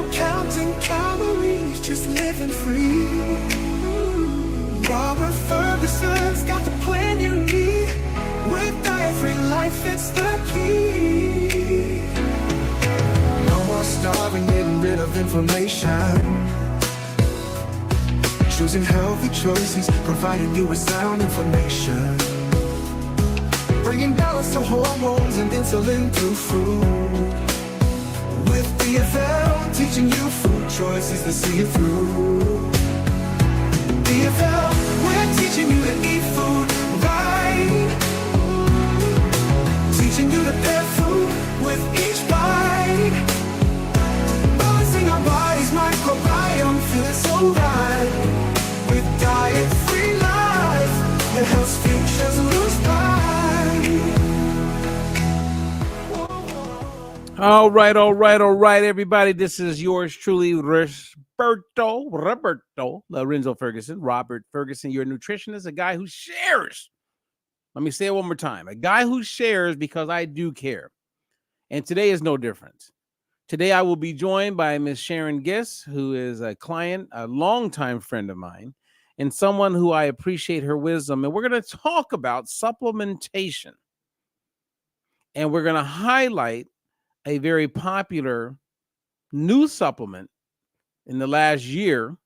No counting calories, just living free. Robert Ferguson's got the plan you need. With diet-free life, it's the key. No more starving, getting rid of inflammation. Choosing healthy choices, providing you with sound information. Bringing balance to hormones and insulin through food. With DFL, teaching you food choices to see it through. DFL, we're teaching you to eat food right. Teaching you to pair food with each bite. Balancing our body's microbiome, feeling so right. With diet-free life, it helps futures lose pride. All right, everybody. This is yours truly, Roberto Lorenzo Ferguson. Robert Ferguson, your nutritionist, a guy who shares. Let me say it one more time. A guy who shares because I do care. And today is no different. Today I will be joined by Miss Sharon Giss, who is a client, a longtime friend of mine, and someone who I appreciate her wisdom. And we're going to talk about supplementation. And we're going to highlight a very popular new supplement in the last year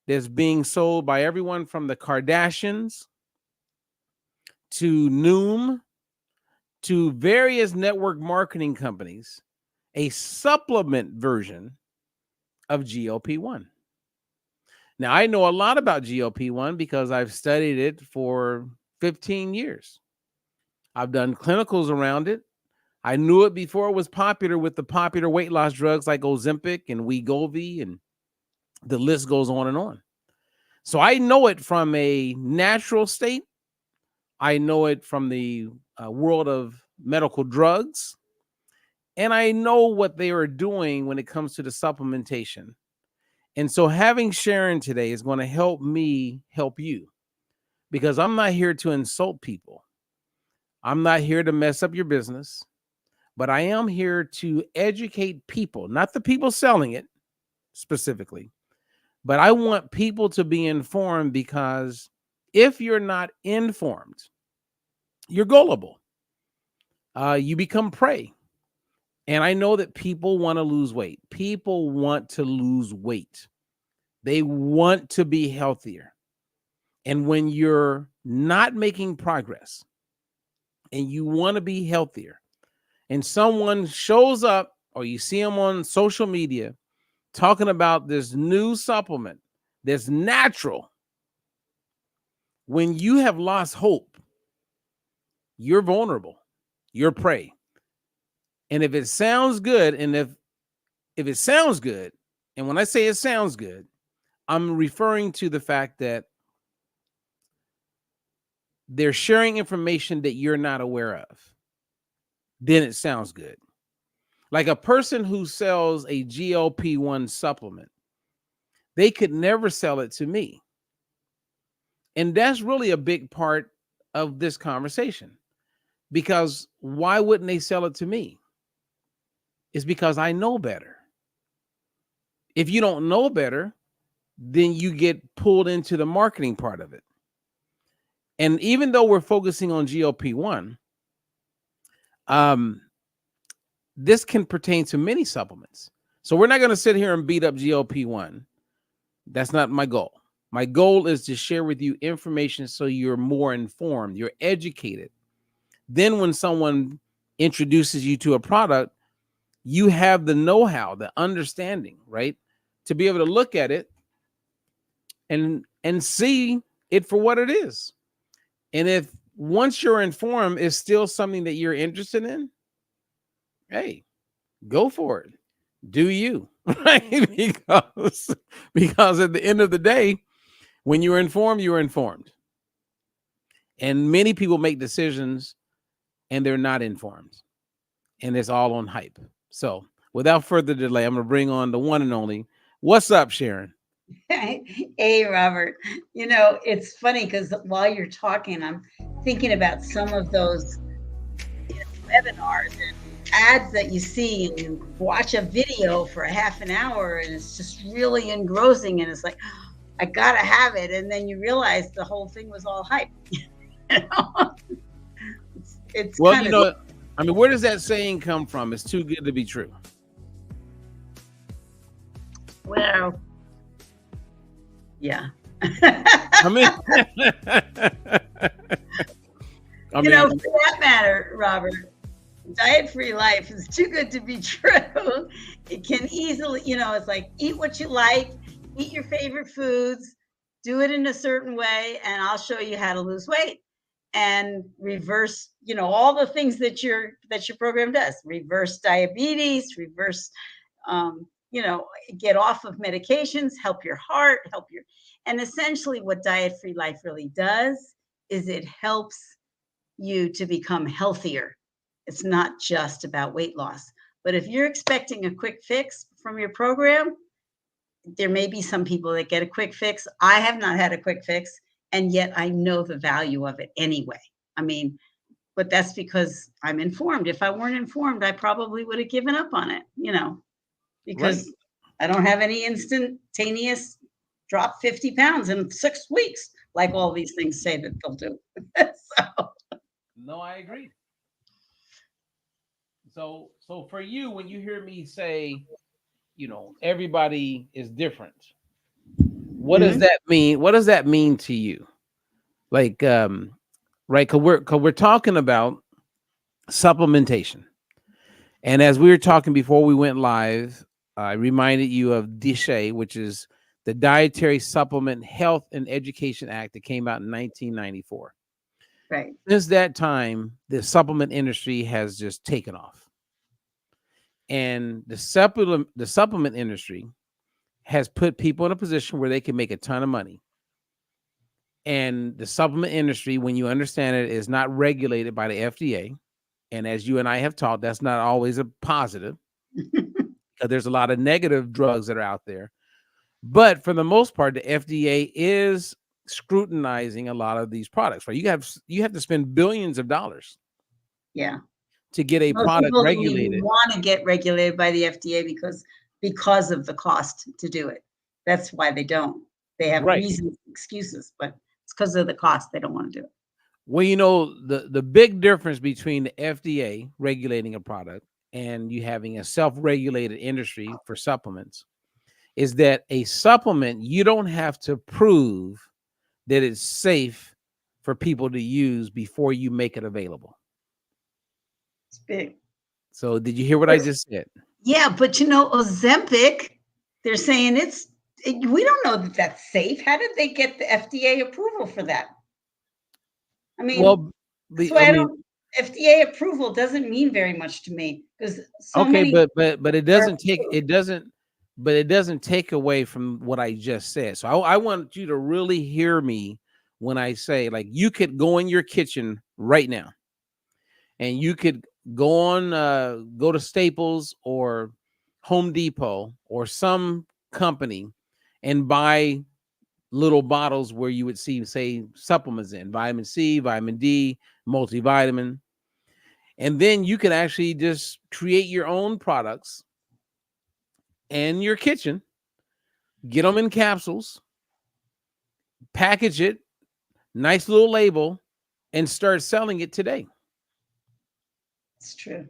that's being sold by everyone from the Kardashians to Noom to various network marketing companies, a supplement version of GLP-1. Now, I know a lot about GLP-1 because I've studied it for 15 years. I've done clinicals around it. I knew it before it was popular with the popular weight loss drugs like Ozempic and Wegovy, and the list goes on and on. So I know it from a natural state. I know it from the world of medical drugs. And I know what they are doing when it comes to the supplementation. And so having Sharon today is going to help me help you, because I'm not here to insult people. I'm not here to mess up your business. But I am here to educate people, not the people selling it specifically, but I want people to be informed, because if you're not informed, you're gullible. You become prey. And I know that people want to lose weight. People want to lose weight. They want to be healthier. And when you're not making progress and you want to be healthier, and someone shows up or you see them on social media talking about this new supplement that's natural, when you have lost hope, you're vulnerable, you're prey. And if it sounds good, and if it sounds good, and when I say it sounds good, I'm referring to the fact that they're sharing information that you're not aware of, then it sounds good. Like a person who sells a GLP-1 supplement, they could never sell it to me. And that's really a big part of this conversation, because why wouldn't they sell it to me? It's because I know better. If you don't know better, then you get pulled into the marketing part of it. And even though we're focusing on GLP-1, this can pertain to many supplements. So we're not going to sit here and beat up GLP-1. That's not my goal. My goal is to share with you information so you're more informed, you're educated. Then when someone introduces you to a product, you have the know-how, the understanding, right? To be able to look at it and see it for what it is. And if once you're informed, it's still something that you're interested in, hey, go for it. Do you, right? Because at the end of the day, when you're informed, you're informed. And many people make decisions and they're not informed. And it's all on hype. So without further delay, I'm going to bring on the one and only. What's up, Sharon? Hey, Robert. You know, it's funny because while you're talking, I'm thinking about some of those webinars and ads that you see and you watch a video for a half an hour and it's just really engrossing and it's like, I gotta have it. And then you realize the whole thing was all hype. It's Well, kind of, I mean, where does that saying come from? It's too good to be true. well, yeah. I mean, For that matter, Robert, diet-free life is too good to be true. It can easily, it's like eat what you like, eat your favorite foods, do it in a certain way, and I'll show you how to lose weight and reverse, all the things that your program does. Reverse diabetes, reverse, get off of medications, help your heart, and essentially what diet-free life really does is it helps you to become healthier. It's not just about weight loss. But if you're expecting a quick fix from your program, there may be some people that get a quick fix. I have not had a quick fix, and yet I know the value of it anyway. I mean, but that's because I'm informed. If I weren't informed, I probably would have given up on it, because Right. I don't have any instantaneous drop 50 pounds in 6 weeks, like all these things say that they'll do. So, No, I agree. So for you, when you hear me say, everybody is different, what does mhm. that mean? What does that mean to you? Like, right? Cause we're talking about supplementation. And as we were talking before we went live, I reminded you of DSHEA, which is the Dietary Supplement Health and Education Act that came out in 1994. Right. Since that time, the supplement industry has just taken off. And the supplement industry has put people in a position where they can make a ton of money. And the supplement industry, when you understand it, is not regulated by the FDA. And as you and I have talked, that's not always a positive, because there's a lot of negative drugs that are out there. But for the most part, the FDA is scrutinizing a lot of these products. Right? You have to spend billions of dollars Yeah. to get a Most product people don't even regulated. want to get regulated by the FDA because of the cost to do it. That's why they don't. They have Right. reasons, excuses, but it's because of the cost. They don't want to do it. Well, the big difference between the FDA regulating a product and you having a self-regulated industry for supplements is that a supplement, you don't have to prove that it's safe for people to use before you make it available. It's big. So did you hear what I just said? Yeah, but Ozempic, they're saying we don't know that that's safe. How did they get the FDA approval for that? I mean, Well, that's I why I mean, don't. FDA approval doesn't mean very much to me because so okay, many but it are doesn't take approved. it doesn't but it doesn't take away from what I just said. So I want you to really hear me when I say, like, you could go in your kitchen right now and you could go to Staples or Home Depot or some company and buy little bottles where you would see, say, supplements in vitamin C, vitamin D, multivitamin. And then you can actually just create your own products in your kitchen, get them in capsules, package it, nice little label, and start selling it today. It's true.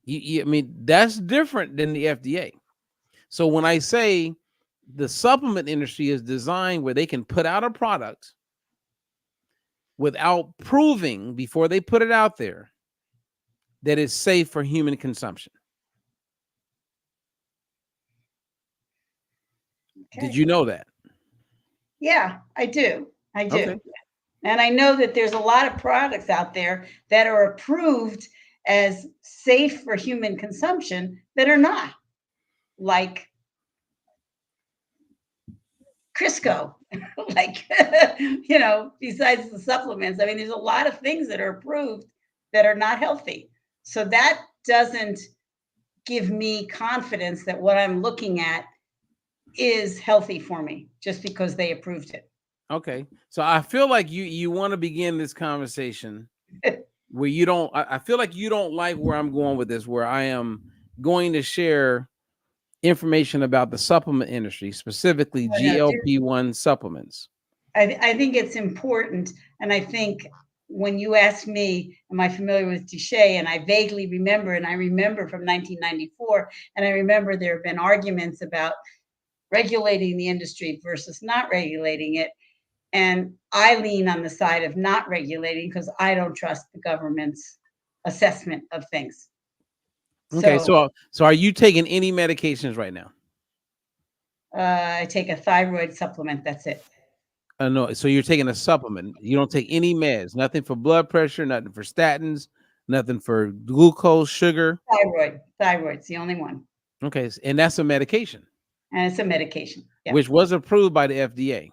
I mean, that's different than the FDA. So when I say the supplement industry is designed where they can put out a product without proving before they put it out there that it's safe for human consumption. Did Okay. you know that? Yeah, I do. I do. Okay. And I know that there's a lot of products out there that are approved as safe for human consumption that are not, like Crisco, like, besides the supplements. I mean, there's a lot of things that are approved that are not healthy. So that doesn't give me confidence that what I'm looking at is healthy for me just because they approved it. Okay. So I feel like you want to begin this conversation where you don't, I feel like you don't like where I'm going with this, where I am going to share information about the supplement industry, specifically Oh, no, GLP-1 supplements. I think it's important. And I think when you ask me, am I familiar with Duche? And I vaguely remember, and I remember from 1994, and I remember there have been arguments about regulating the industry versus not regulating it. And I lean on the side of not regulating because I don't trust the government's assessment of things. Okay, So so are you taking any medications right now? I take a thyroid supplement. That's it. No, so you're taking a supplement. You don't take any meds, nothing for blood pressure, nothing for statins, nothing for glucose, sugar. Thyroid's the only one. Okay, and that's a medication, And it's a medication. Yeah. which was approved by the FDA,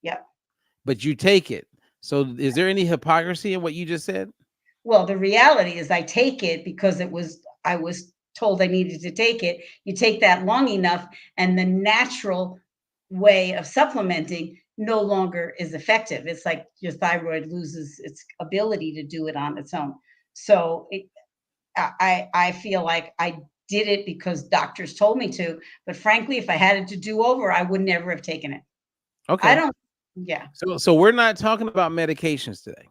Yeah. but you take it. So is there any hypocrisy in what you just said? Well, the reality is I take it because I was told I needed to take it. You take that long enough, and the natural way of supplementing no longer is effective. It's like your thyroid loses its ability to do it on its own. So I feel like I did it because doctors told me to. But frankly, if I had it to do over, I would never have taken it. I Okay, don't. Yeah. so we're not talking about medications today.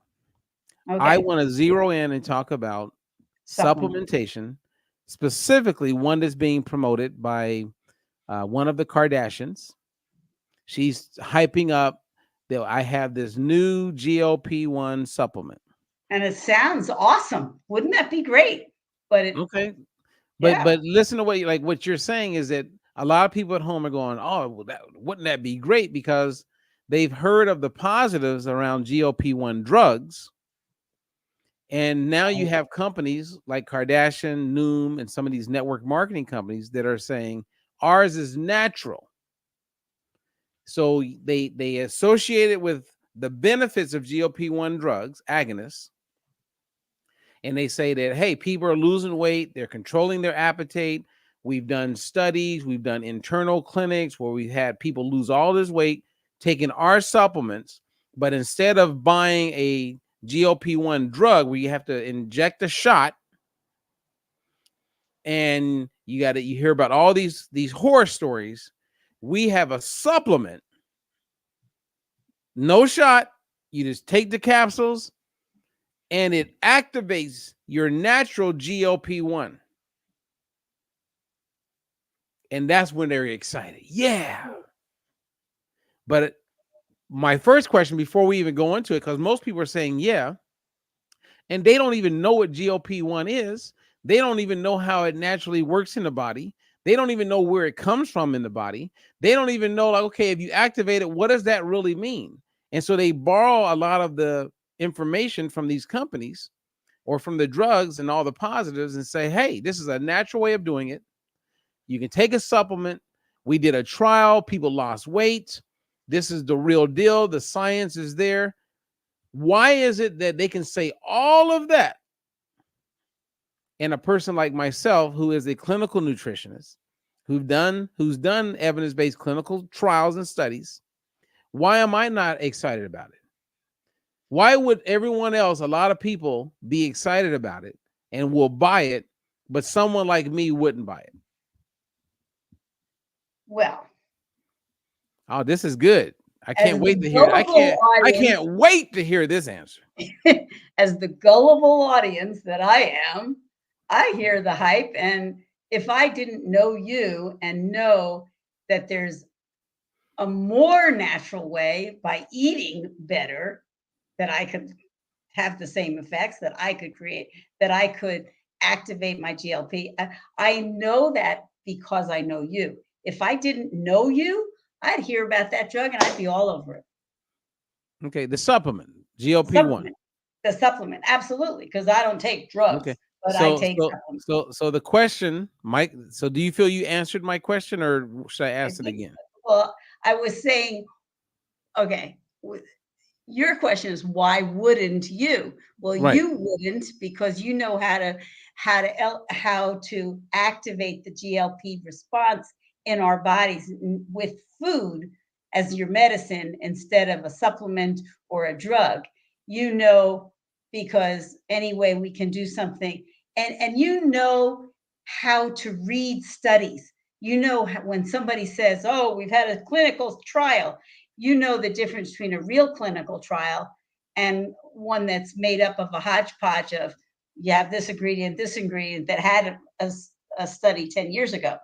I Okay. want to zero in and talk about Supplement. supplementation, specifically one that's being promoted by one of the Kardashians. She's hyping up that I have this new GLP-1 supplement. And it sounds awesome. Wouldn't that be great? But it, Okay, but yeah. listen to what you're saying is that a lot of people at home are going, oh, well, wouldn't that be great, because they've heard of the positives around GLP-1 drugs. And now you have companies like Kardashian, Noom, and some of these network marketing companies that are saying ours is natural. So they associate it with the benefits of GLP-1 drugs, agonists, and they say that, hey, people are losing weight, they're controlling their appetite. We've done studies, we've done internal clinics where we've had people lose all this weight taking our supplements, but instead of buying a GLP-1 drug where you have to inject a shot, and you hear about all these horror stories, we have a supplement, no shot, you just take the capsules and it activates your natural GLP-1. And that's when they're excited. Yeah. But my first question before we even go into it, because most people are saying yeah, and they don't even know what GLP-1 is. They don't even know how it naturally works in the body. They don't even know where it comes from in the body. They don't even know, like, okay, if you activate it, what does that really mean? And so they borrow a lot of the information from these companies or from the drugs and all the positives and say, hey, this is a natural way of doing it. You can take a supplement. We did a trial. People lost weight. This is the real deal. The science is there. Why is it that they can say all of that, and a person like myself, who is a clinical nutritionist, who's done evidence-based clinical trials and studies, why am I not excited about it? Why would everyone else, a lot of people, be excited about it and will buy it, but someone like me wouldn't buy it? Well, Oh, this is good. I as can't wait the to hear it. gullible I audience, can't wait to hear this answer. as the gullible audience that I am, I hear the hype. And if I didn't know you and know that there's a more natural way by eating better, that I could have the same effects, that I could create, that I could activate my GLP. I know that because I know you. If I didn't know you, I'd hear about that drug and I'd be all over it. Okay, the supplement, GLP-1. Supplement, the supplement, absolutely, because I don't take drugs, Okay. but I So take so supplements. so the question, Mike, so do you feel you answered my question, or should I I ask it think, again? well, I was saying, okay, your question is why wouldn't you? Well, Right. you wouldn't because you know how to activate the GLP response in our bodies with food as your medicine instead of a supplement or a drug. You know because anyway we can do something, and you know how to read studies. You know when somebody says, oh, we've had a clinical trial, you know the difference between a real clinical trial and one that's made up of a hodgepodge of, you have this ingredient that had a study 10 years ago,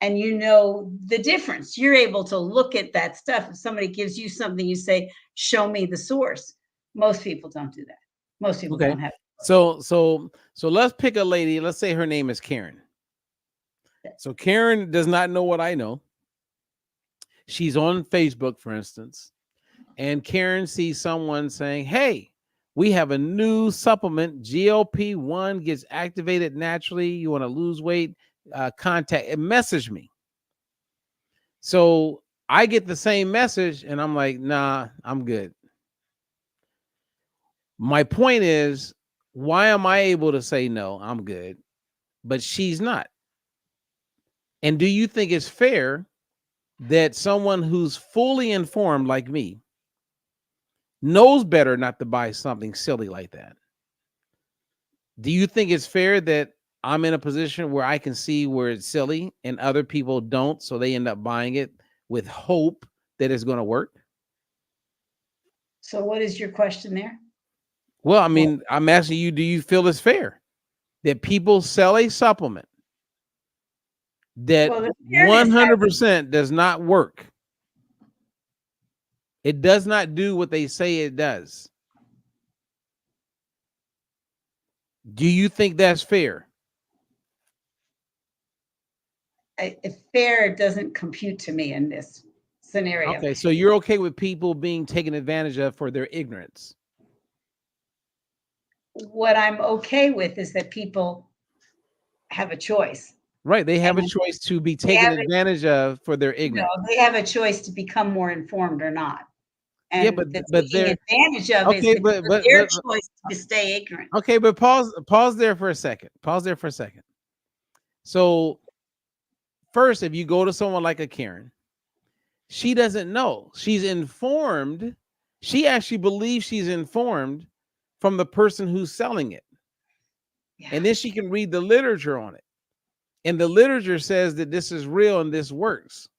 and you know the difference. You're able to look at that stuff. If somebody gives you something, you say, show me the source. Most people don't do that. Most people Okay. don't have. So let's pick a lady. Let's say her name is Karen. So Karen does not know what I know. She's on Facebook, for instance, and Karen sees someone saying, hey, we have a new supplement, GLP-1 gets activated naturally. You want to lose weight, contact and message me. So I get the same message and I'm like, nah, I'm good. My point is, why am I able to say no, I'm good, but she's not? And do you think it's fair that someone who's fully informed like me knows better not to buy something silly like that? Do you think it's fair that I'm in a position where I can see where it's silly and other people don't, so they end up buying it with hope that it's going to work? So what is your question there? Well, I mean, I'm asking you, do you feel it's fair that people sell a supplement that Well, the fairness has, 100% does not work? It does not do what they say it does. Do you think that's fair? fair doesn't compute to me in this scenario. Okay, so you're okay with people being taken advantage of for their ignorance? What I'm okay with is that people have a choice. Right, they have a And choice to be they taken have a, advantage of for their you know, ignorance. they have a choice to become more informed or not. Yeah, And the but taking they're advantage of is okay, because their choice to stay ignorant. okay, but pause there for a second. Pause there for a second. So first, if you go to someone like a Karen, she doesn't know. She's informed. She actually believes she's informed from the person who's selling it. Yeah. And then she can read the literature on it. And the literature says that this is real and this works.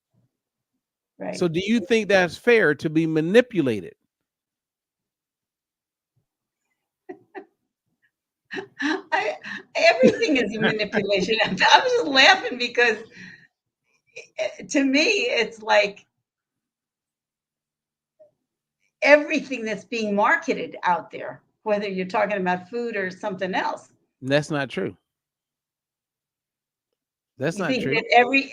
Right. So do you think that's fair to be manipulated? Everything is a manipulation. I'm just laughing because to me, it's like everything that's being marketed out there, whether you're talking about food or something else. That's not true. That's You not think true. that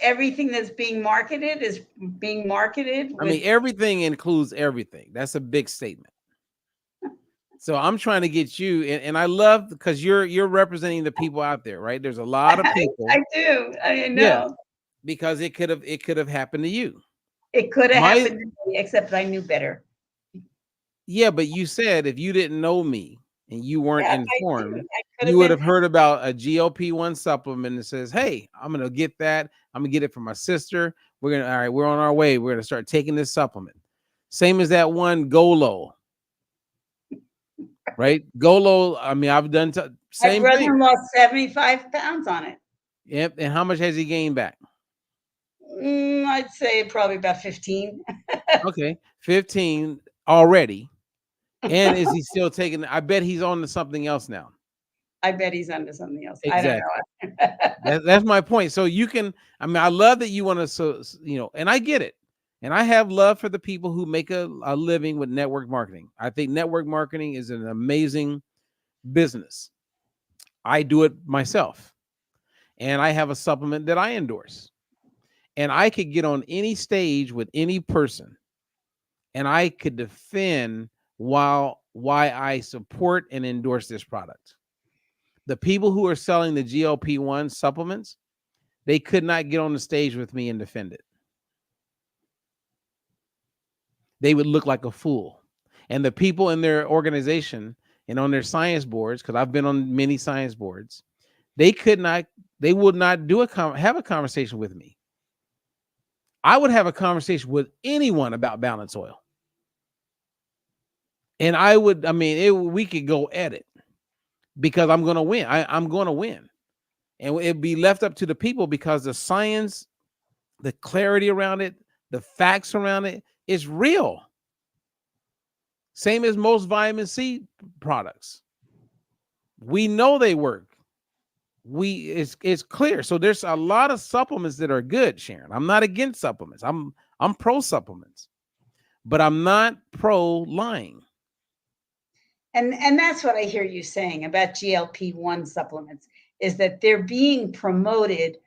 everything that's being marketed is being marketed I with, mean, everything includes everything. That's a big statement. So I'm trying to get you, and I love because you're representing the people out there, right? There's a lot of people. I do. I know. Yeah, because it could have happened to you. It could have My happened to me, except I knew better. yeah, but you said if you didn't know me and you weren't Yeah, informed, I could you have would been. have heard about a GLP-1 supplement that says, "Hey, I'm gonna get that. I'm gonna get it for my sister. We're gonna all right. We're on our way. We're gonna start taking this supplement." Same as that one Golo, right? Golo. I mean, I've done My same brother thing. lost 75 pounds on it. Yep. And how much has he gained back? I'd say probably about 15. Okay, 15 already. And is he still taking? I bet he's on to something else now. I bet he's onto something else. Exactly. I don't know. That's my point. So you can, I mean, I love that you want to, so you know, and I get it. And I have love for the people who make a living with network marketing. I think network marketing is an amazing business. I do it myself. And I have a supplement that I endorse. And I could get on any stage with any person and I could defend why I support and endorse this product. The people who are selling the GLP-1 supplements, they could not get on the stage with me and defend it. They would look like a fool. And the people in their organization and on their science boards, because I've been on many science boards, they would not have a conversation with me. I would have a conversation with anyone about balance oil. And we could go at it. because I'm going to win. I'm going to win. And it'd be left up to the people because the science, the clarity around it, the facts around it is real. Same as most vitamin C products. We know they work. It's clear. So there's a lot of supplements that are good, Sharon. I'm not against supplements. I'm pro supplements, but I'm not pro lying. And that's what I hear you saying about GLP-1 supplements, is that they're being promoted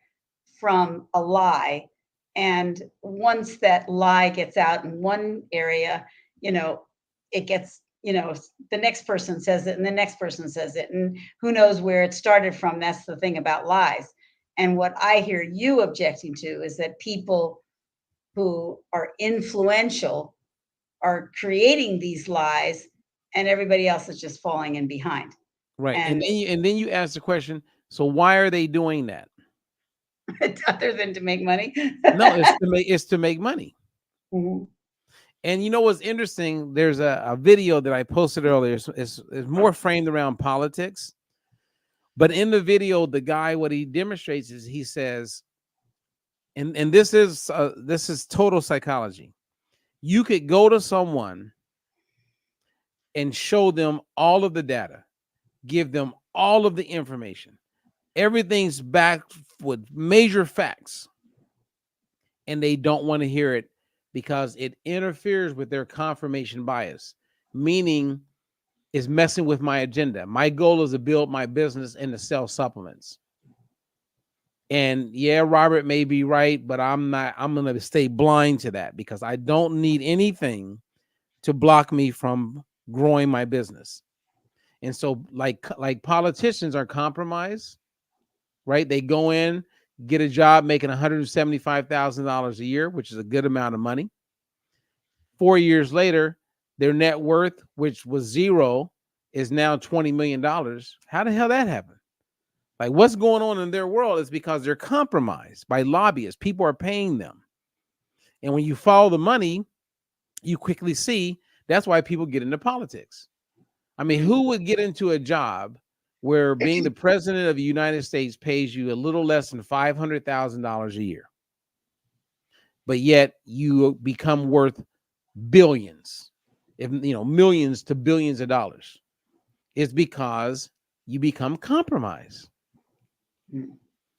from a lie. And once that lie gets out in one area, it gets, the next person says it and the next person says it. And who knows where it started from. That's the thing about lies. And what I hear you objecting to is that people who are influential are creating these lies and everybody else is just falling in behind. Right. And then you ask the question, so why are they doing that? other than to make money. No, it's to make money. Mhm. And you know what's interesting? There's a video that I posted earlier. It's more framed around politics. But in the video, the guy, what he demonstrates is he says, and this is total psychology. You could go to someone and show them all of the data, give them all of the information. Everything's backed with major facts. And they don't want to hear it because it interferes with their confirmation bias, meaning it's messing with my agenda. My goal is to build my business and to sell supplements. And yeah, Robert may be right, but I'm not. I'm going to stay blind to that because I don't need anything to block me from growing my business. And so like politicians are compromised, right? They go in, get a job making $175,000 a year, which is a good amount of money. 4 years later, their net worth, which was zero, is now $20 million. How the hell that happened? Like, what's going on in their world is because they're compromised by lobbyists. People are paying them. And when you follow the money, you quickly see that's why people get into politics. I mean, who would get into a job where being the president of the United States pays you a little less than $500,000 a year, but yet you become worth billions, if millions to billions of dollars? It's because you become compromised.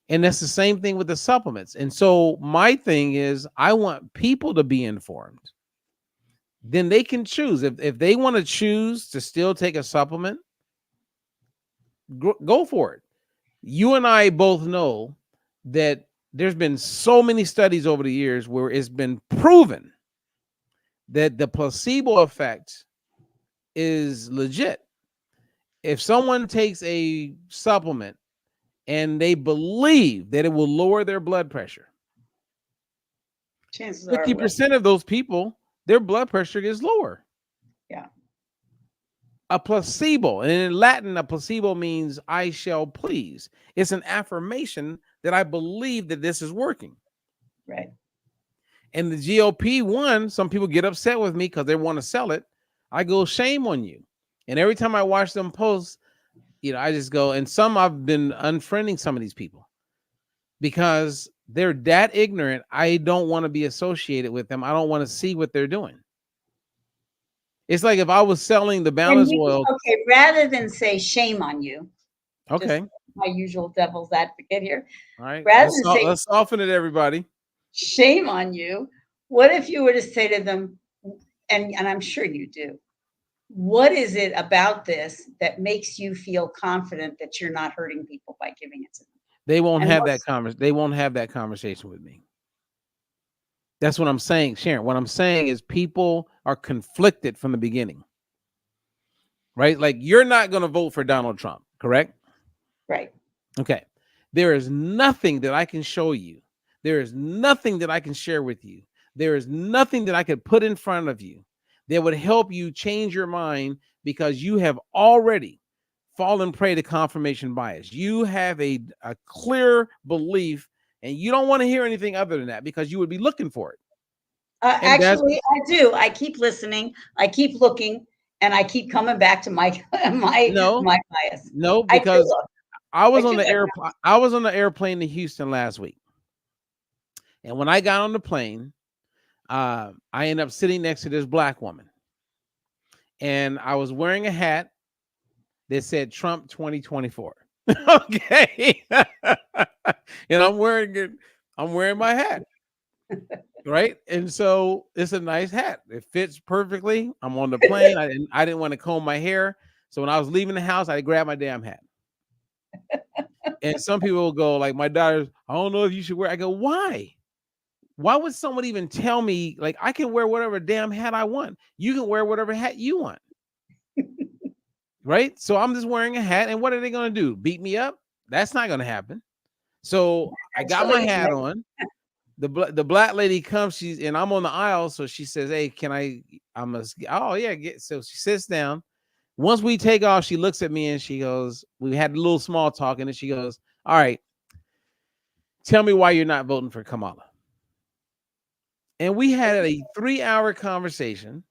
And that's the same thing with the supplements. And so my thing is, I want people to be informed. Then they can choose. If they want to choose to still take a supplement, go for it. You and I both know that there's been so many studies over the years where it's been proven that the placebo effect is legit. If someone takes a supplement and they believe that it will lower their blood pressure, Chances 50% of those people, their blood pressure gets lower. Yeah. A placebo, and in Latin, a placebo means I shall please. It's an affirmation that I believe that this is working. Right. And the GLP-1, some people get upset with me because they want to sell it. I go, shame on you. And every time I watch them post, I just go, and I've been unfriending some of these people because they're that ignorant. I don't want to be associated with them. I don't want to see what they're doing. It's like if I was selling the balance oil. Okay, rather than say shame on you. Okay. My usual devil's advocate here. All right. Rather than say, let's soften it, everybody. Shame on you. What if you were to say to them, and I'm sure you do, what is it about this that makes you feel confident that you're not hurting people by giving it to them? They won't have that conversation. They won't have that conversation with me. That's what I'm saying, Sharon. What I'm saying is people are conflicted from the beginning, right? Like, you're not going to vote for Donald Trump, correct? Right. Okay. There is nothing that I can show you. There is nothing that I can share with you. There is nothing that I could put in front of you that would help you change your mind, because you have already fallen prey to confirmation bias. You have a clear belief, and you don't want to hear anything other than that because you would be looking for it. Actually, I do. I keep listening. I keep looking. And I keep coming back to my No, my bias. no, I do because look. I I was on do the look. airplane. I was on the airplane to Houston last week, and when I got on the plane, I ended up sitting next to this black woman, and I was wearing a hat that said Trump 2024. Okay, and I'm wearing it. I'm wearing my hat, right? And so it's a nice hat. It fits perfectly. I'm on the plane. I didn't want to comb my hair, so when I was leaving the house, I grabbed my damn hat. And some people will go like, my daughter, I don't know if you should wear. I go, why? Why would someone even tell me like I can wear whatever damn hat I want? You can wear whatever hat you want, right? So I'm just wearing a hat, and what are they going to do? Beat me up? That's not going to happen. So I got my Actually, hat on. The black lady comes, and I'm on the aisle, so she says, "Hey, can I?" Oh yeah, so she sits down. Once we take off, she looks at me and she goes, "We had a little small talk," and then she goes, "All right, tell me why you're not voting for Kamala." And we had a 3-hour conversation,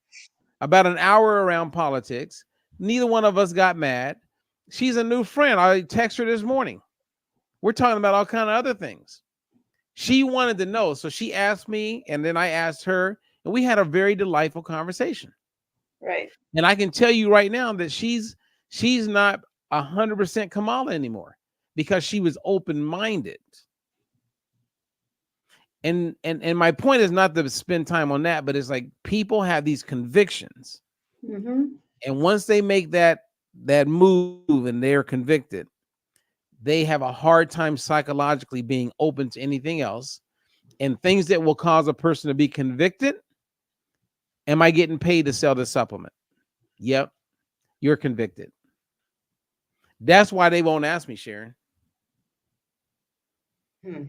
about an hour around politics. Neither one of us got mad. She's a new friend. I texted her this morning. We're talking about all kind of other things. She wanted to know, so she asked me, and then I asked her, and we had a very delightful conversation. right. And I can tell you right now that she's not 100% Kamala anymore because she was open-minded. And my point is not to spend time on that, but it's like people have these convictions, Mm-hmm. and once they make that move and they're convicted, they have a hard time psychologically being open to anything else. And things that will cause a person to be convicted. Am I getting paid to sell this supplement? Yep, you're convicted. That's why they won't ask me, Sharon. Hmm.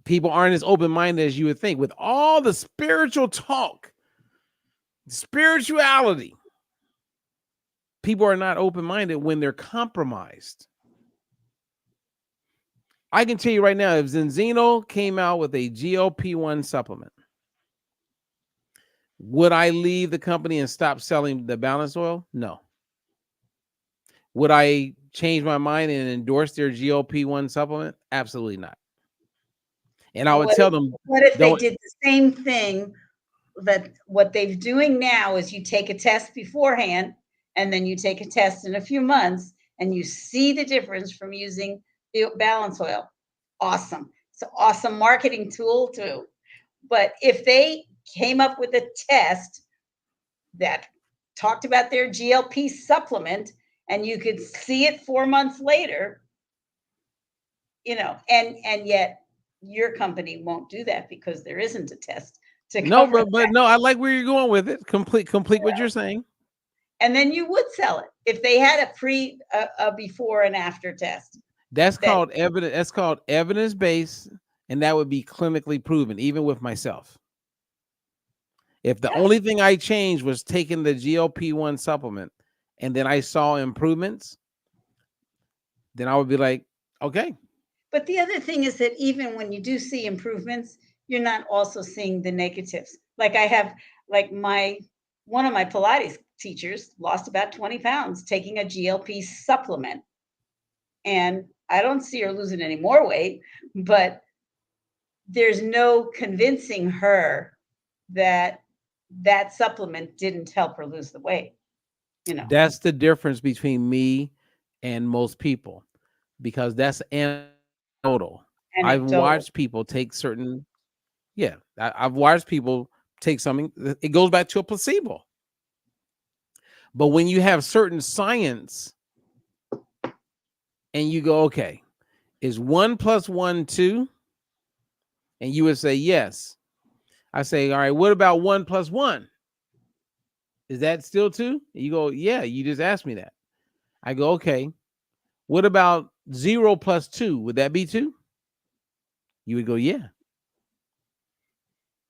People aren't as open-minded as you would think. With all the spiritual talk, spirituality, people are not open-minded when they're compromised. I can tell you right now, if Zenzino came out with a GLP-1 supplement, would I leave the company and stop selling the balanced oil? No. Would I change my mind and endorse their GLP-1 supplement? Absolutely not. And I Well, would tell them, what if they don't. did the same thing that what they're doing now is you take a test beforehand and then you take a test in a few months and you see the difference from using the balance oil. Awesome. It's an awesome marketing tool too. But if they came up with a test that talked about their GLP supplement and you could see it 4 months later, and yet your company won't do that because there isn't a test to No, cover but no, I like where you're going with it. Complete what you're saying. and then you would sell it if they had a before and after test. That's That called evidence. That's called evidence-based, and that would be clinically proven, even with myself. If the yeah. only thing I changed was taking the GLP-1 supplement and then I saw improvements, then I would be like, okay. But the other thing is that even when you do see improvements, you're not also seeing the negatives. Like I have, like my one of my Pilates teachers lost about 20 pounds taking a GLP supplement, and I don't see her losing any more weight, but there's no convincing her that that supplement didn't help her lose the weight. That's the difference between me and most people, because that's anecdotal. I've Anecdotal. watched people take certain, yeah, I've watched people take something. It goes back to a placebo. But when you have certain science and you go, okay, is 1 + 1 2? And you would say yes. I say, all right, what about 1 + 1? Is that still 2? And you go, yeah, you just asked me that. I go, okay, what about 0 + 2? Would that be 2? You would go, yeah.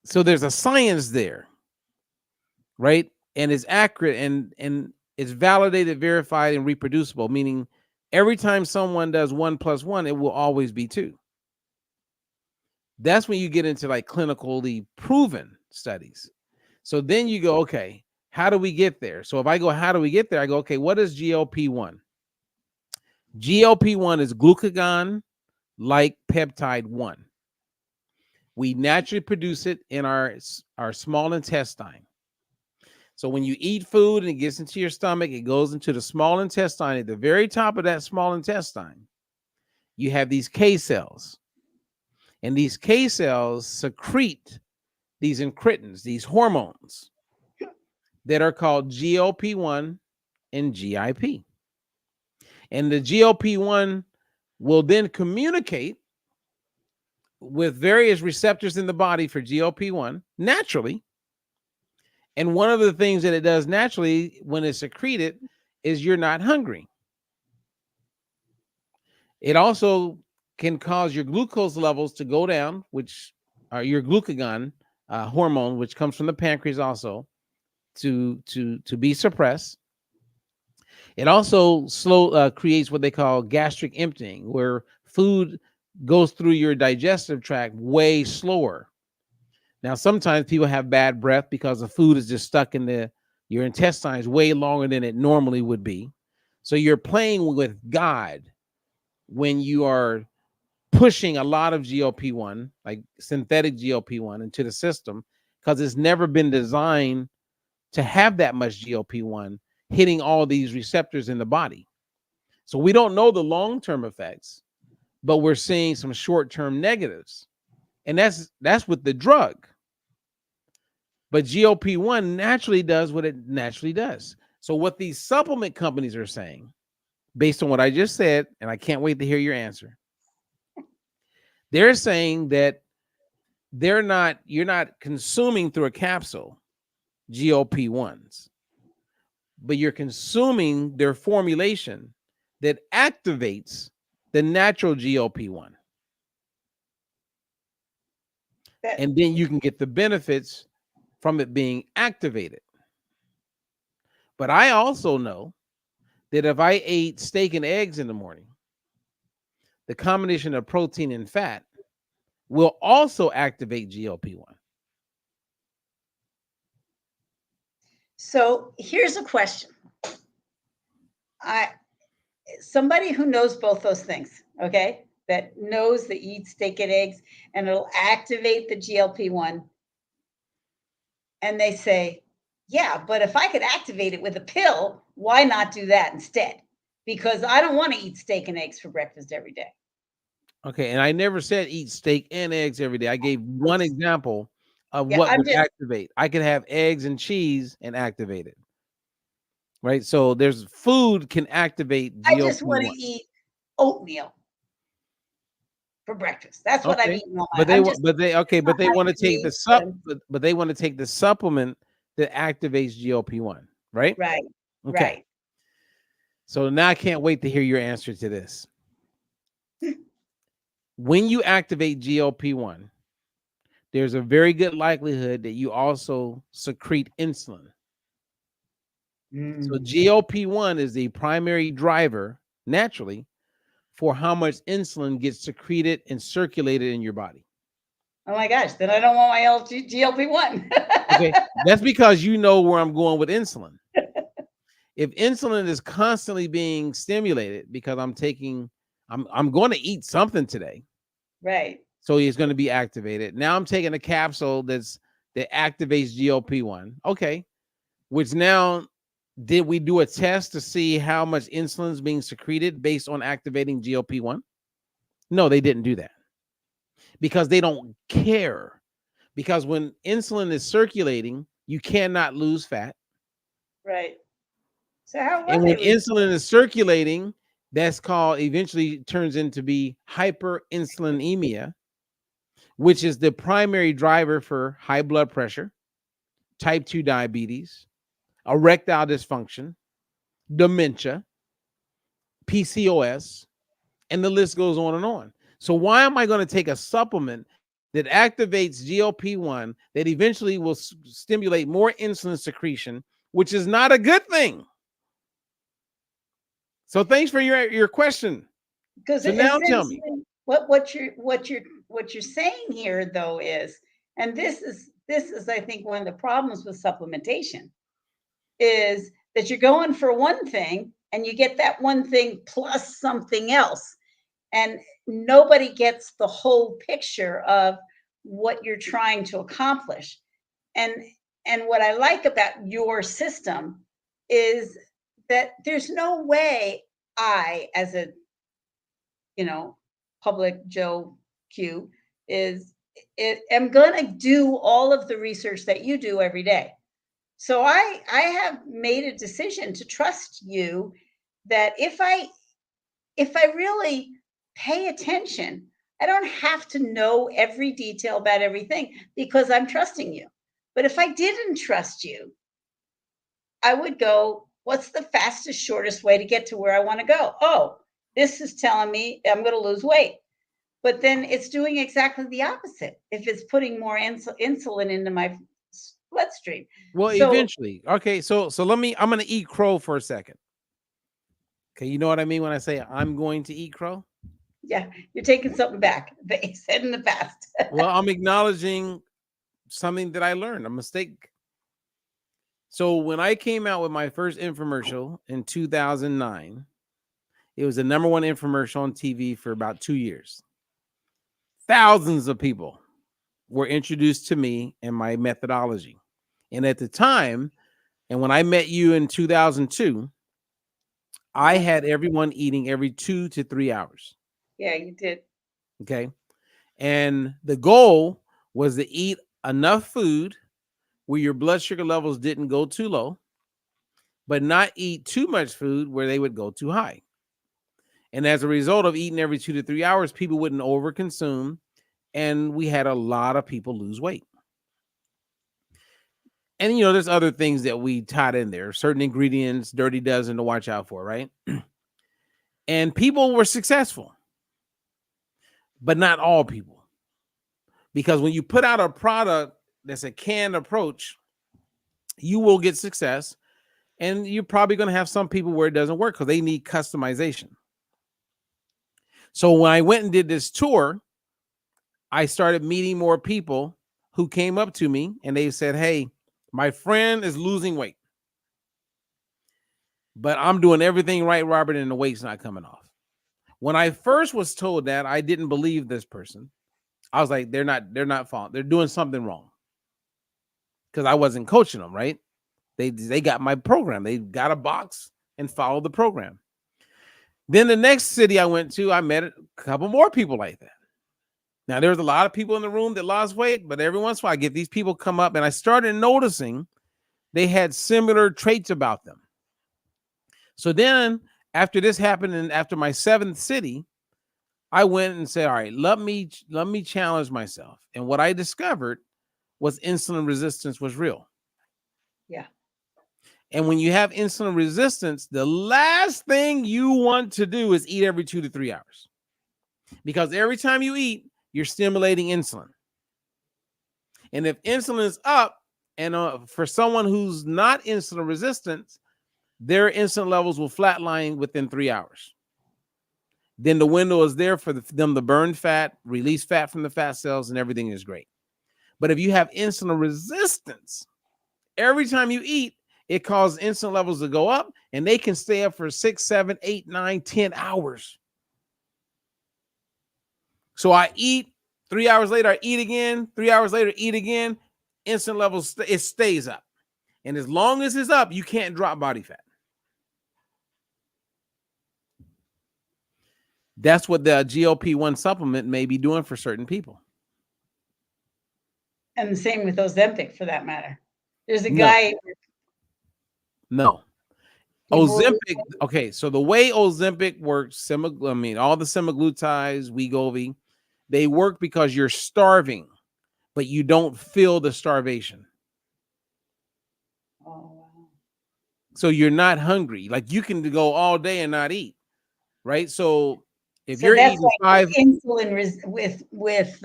So there's a science there, right? And it's accurate and it's validated, verified, and reproducible, meaning every time someone does 1 + 1, it will always be 2. That's when you get into like clinically proven studies. So then you go, okay, how do we get there? So if I go, how do we get there? I go, okay, what is GLP-1? GLP-1 is glucagon like peptide 1. We naturally produce it in our small intestine. So when you eat food and it gets into your stomach, it goes into the small intestine. At the very top of that small intestine, you have these K cells. And these K cells secrete these incretins, these hormones that are called GLP-1 and GIP. And the GLP-1 will then communicate with various receptors in the body for GLP-1 naturally. And one of the things that it does naturally when it's secreted is you're not hungry. It also can cause your glucose levels to go down, which are your glucagon hormone, which comes from the pancreas also, to be suppressed. It also creates what they call gastric emptying, where food goes through your digestive tract way slower. Now, sometimes people have bad breath because the food is just stuck in your intestines way longer than it normally would be. So you're playing with God when you are pushing a lot of GLP-1, like synthetic GLP-1, into the system, because it's never been designed to have that much GLP-1 hitting all these receptors in the body. So we don't know the long-term effects, but we're seeing some short-term negatives. And that's with the drug. But GLP-1 naturally does what it naturally does. So what these supplement companies are saying, based on what I just said, and I can't wait to hear your answer, they're saying that you're not consuming through a capsule GLP-1s, but you're consuming their formulation that activates the natural GLP-1. And then you can get the benefits from it being activated. But I also know that if I ate steak and eggs in the morning, the combination of protein and fat will also activate GLP-1. So here's a question. Somebody who knows both those things, okay, that knows that you eat steak and eggs and it'll activate the GLP-1, and they say, yeah, but if I could activate it with a pill, why not do that instead? Because I don't want to eat steak and eggs for breakfast every day. Okay, and I never said eat steak and eggs every day. I gave one example of Yeah, what would activate. I could have eggs and cheese and activate it. Right? So there's food can activate GLP-1. I just want to eat oatmeal for breakfast. That's what I've eaten all my life. But they want to take the supplement that activates GLP-1, right? Right. Okay. Right. So now I can't wait to hear your answer to this. When you activate GLP-1, there's a very good likelihood that you also secrete insulin. So GLP-1 is the primary driver, naturally, for how much insulin gets secreted and circulated in your body. Oh my gosh, then I don't want my GLP-1. Okay, that's because you know where I'm going with insulin. If insulin is constantly being stimulated because I'm going to eat something today. Right. So it's going to be activated. Now I'm taking a capsule that activates GLP-1. Okay. Which now, did we do a test to see how much insulin is being secreted based on activating GLP-1? No, they didn't do that. Because they don't care. Because when insulin is circulating, you cannot lose fat. Right. So how and when insulin is circulating, that's called, eventually turns into be hyperinsulinemia, which is the primary driver for high blood pressure, type 2 diabetes, erectile dysfunction, dementia, PCOS, and the list goes on and on. So why am I going to take a supplement that activates GLP-1 that eventually will stimulate more insulin secretion, which is not a good thing? So thanks for your question. Because so now tell me what you're saying here though is, and this is I think one of the problems with supplementation, is that you're going for one thing and you get that one thing plus something else. And nobody gets the whole picture of what you're trying to accomplish. And what I like about your system is that there's no way I, as a public Joe Q, am going to do all of the research that you do every day. So I have made a decision to trust you that if I really pay attention, I don't have to know every detail about everything because I'm trusting you. But if I didn't trust you, I would go, what's the fastest, shortest way to get to where I want to go? Oh, this is telling me I'm going to lose weight. But then it's doing exactly the opposite if it's putting more insulin into my bloodstream. Well, So eventually. Okay, so I'm gonna eat crow for a second. Okay, you know what I mean when I say I'm going to eat crow? yeah, you're taking something back that you said in the past. Well, I'm acknowledging something that I learned, a mistake. So when I came out with my first infomercial in 2009, it was the number one infomercial on TV for about 2 years. Thousands of people were introduced to me and my methodology. And at the time, and when I met you in 2002, I had everyone eating every 2 to 3 hours. Yeah, you did. Okay. And the goal was to eat enough food where your blood sugar levels didn't go too low, but not eat too much food where they would go too high. And as a result of eating every 2 to 3 hours, people wouldn't overconsume. And we had a lot of people lose weight. And, there's other things that we tied in there, certain ingredients, dirty dozen to watch out for, right? And people were successful, but not all people. Because when you put out a product that's a canned approach, you will get success. And you're probably going to have some people where it doesn't work because they need customization. So when I went and did this tour, I started meeting more people who came up to me and they said, hey, my friend is losing weight, but I'm doing everything right, Robert, and the weight's not coming off. When I first was told that, I didn't believe this person. I was like, they're not following. They're doing something wrong because I wasn't coaching them, right? They got my program. They got a box and followed the program. Then the next city I went to, I met a couple more people like that. Now, there's a lot of people in the room that lost weight, but every once in a while I get these people come up and I started noticing they had similar traits about them. So then after this happened and after my 7th city, I went and said, all right, let me challenge myself. And what I discovered was insulin resistance was real. Yeah. And when you have insulin resistance, the last thing you want to do is eat every 2 to 3 hours. Because every time you eat, you're stimulating insulin. And if insulin is up, and for someone who's not insulin resistant, their insulin levels will flatline within 3 hours. Then the window is there for them to burn fat, release fat from the fat cells, and everything is great. But if you have insulin resistance, every time you eat, it causes insulin levels to go up, and they can stay up for 6, 7, 8, 9, 10 hours. So I eat, 3 hours later, I eat again, 3 hours later, eat again, insulin levels, it stays up. And as long as it's up, you can't drop body fat. That's what the GLP-1 supplement may be doing for certain people. And the same with Ozempic for that matter. There's a No. guy. No. Ozempic, okay, so the way Ozempic works, all the semaglutides, Wegovy, they work because you're starving, but you don't feel the starvation. Oh, wow. So you're not hungry. Like you can go all day and not eat, right? So if you're that's eating like 5 insulin with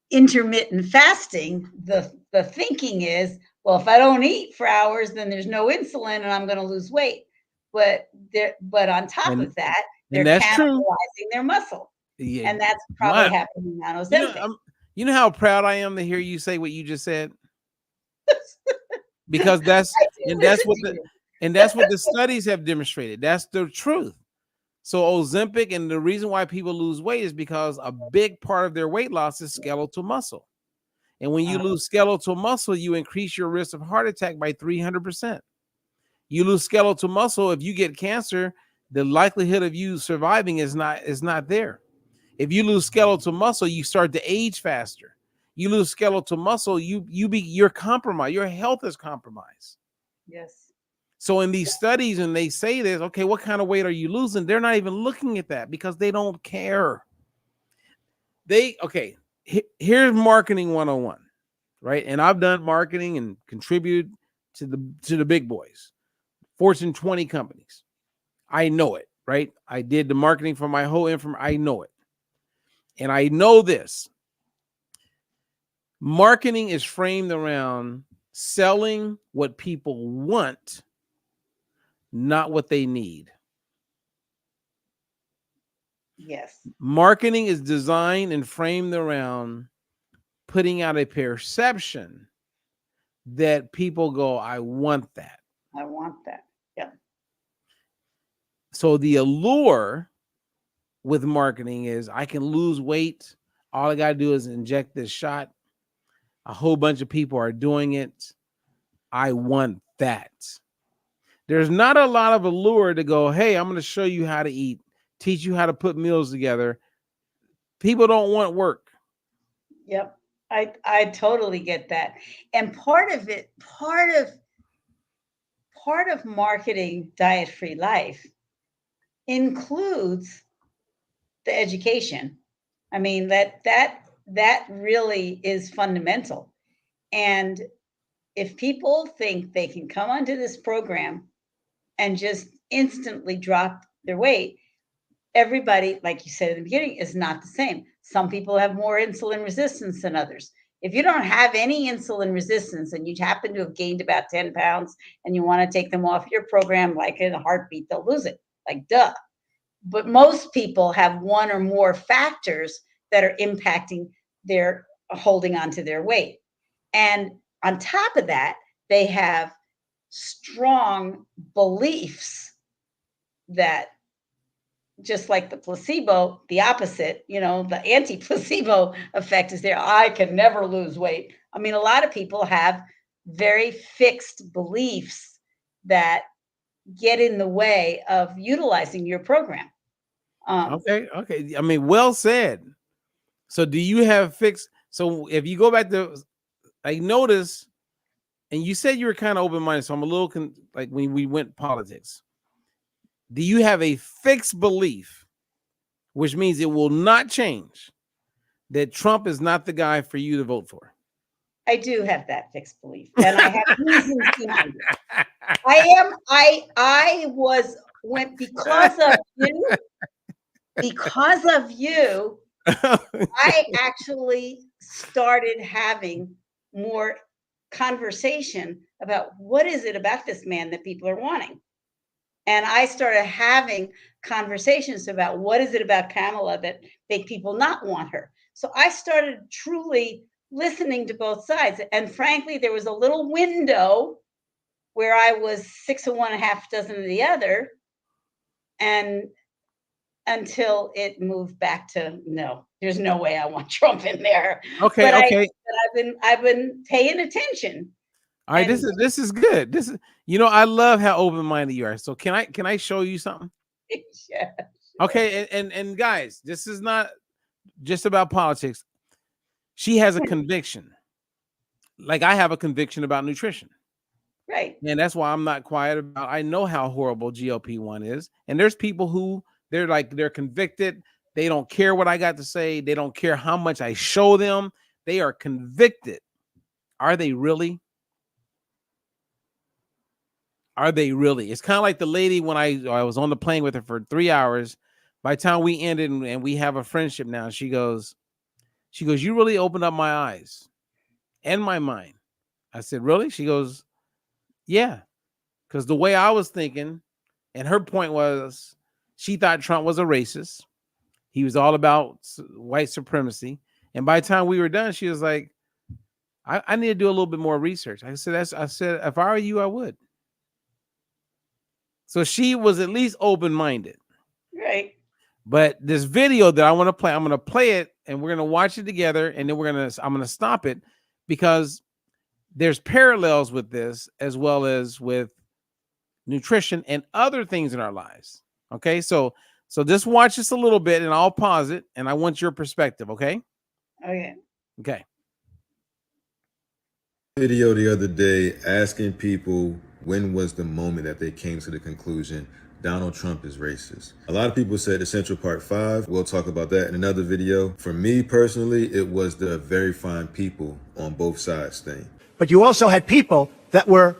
intermittent fasting, the thinking is, well, if I don't eat for hours, then there's no insulin and I'm going to lose weight. But on top of that, they're cannibalizing their muscle. Yeah, and that's probably happening on Ozempic. You know how proud I am to hear you say what you just said? Because that's I And that's listen what to the you. and that's what the studies have demonstrated. That's the truth. So Ozempic, and the reason why people lose weight is because a big part of their weight loss is skeletal muscle. And when you Uh, lose skeletal muscle, you increase your risk of heart attack by 300%. You lose skeletal muscle, if you get cancer, the likelihood of you surviving is not there. If you lose skeletal muscle, you start to age faster. You lose skeletal muscle, you're compromised. Your health is compromised. yes. So in these studies, and they say this, okay, what kind of weight are you losing? They're not even looking at that because they don't care. Here's marketing 101, right? And I've done marketing and contributed to the big boys, Fortune 20 companies. I know it, right? I did the marketing for my whole information. I know it. And I know this. Marketing is framed around selling what people want, not what they need. Yes. Marketing is designed and framed around putting out a perception that people go, I want that. I want that. Yeah. So the allure with marketing is I can lose weight. All I got to do is inject this shot. A whole bunch of people are doing it. I want that. There's not a lot of allure to go, hey, I'm going to show you how to eat, teach you how to put meals together. People don't want work. Yep. I totally get that. And part of it, part of marketing diet-free life includes the education. I mean, that really is fundamental. And if people think they can come onto this program and just instantly drop their weight, everybody, like you said in the beginning, is not the same. Some people have more insulin resistance than others. If you don't have any insulin resistance and you happen to have gained about 10 pounds and you want to take them off your program, like in a heartbeat, they'll lose it. Like, duh. But most people have one or more factors that are impacting their holding on to their weight. And on top of that, they have strong beliefs that, just like the placebo, the opposite, the anti-placebo effect is there. I can never lose weight. I mean, a lot of people have very fixed beliefs that get in the way of utilizing your program. Okay. I mean, well said. So do you have fixed? So if you go back to, I notice, and you said you were kind of open-minded, so I'm a little like when we went politics. Do you have a fixed belief, which means it will not change, that Trump is not the guy for you to vote for? I do have that fixed belief, and I have reasons behind it. I was when because of you, I actually started having more conversation about what is it about this man that people are wanting. And I started having conversations about what is it about Kamala that make people not want her. So I started truly listening to both sides. And frankly, there was a little window where I was 6 of one, half dozen of the other. And until it moved back to no, there's no way I want Trump in there. Okay. But I've been paying attention. All right, And this is good. This is, I love how open-minded you are. So can I show you something? yeah. Okay, and guys, this is not just about politics. She has a conviction. Like I have a conviction about nutrition. Right. And that's why I'm not quiet about. I know how horrible GLP-1 is. And there's people who they're convicted. They don't care what I got to say. They don't care how much I show them. They are convicted. Are they really? Are they really? It's kind of like the lady when I was on the plane with her for 3 hours. By the time we ended and we have a friendship now, she goes, you really opened up my eyes and my mind. I said, really? She goes, yeah. Because the way I was thinking, and her point was, she thought Trump was a racist. He was all about white supremacy. And by the time we were done, she was like, I need to do a little bit more research. I said, if I were you, I would. So she was at least open-minded. Right. But this video that I want to play, I'm going to play it and we're going to watch it together, and then I'm going to stop it because there's parallels with this as well as with nutrition and other things in our lives. Okay, so just watch this a little bit and I'll pause it and I want your perspective. Okay. Okay. Video the other day asking people when was the moment that they came to the conclusion Donald Trump is racist. A lot of people said the Central Park 5. We'll talk about that in another video. For me personally, it was the very fine people on both sides thing. But you also had people that were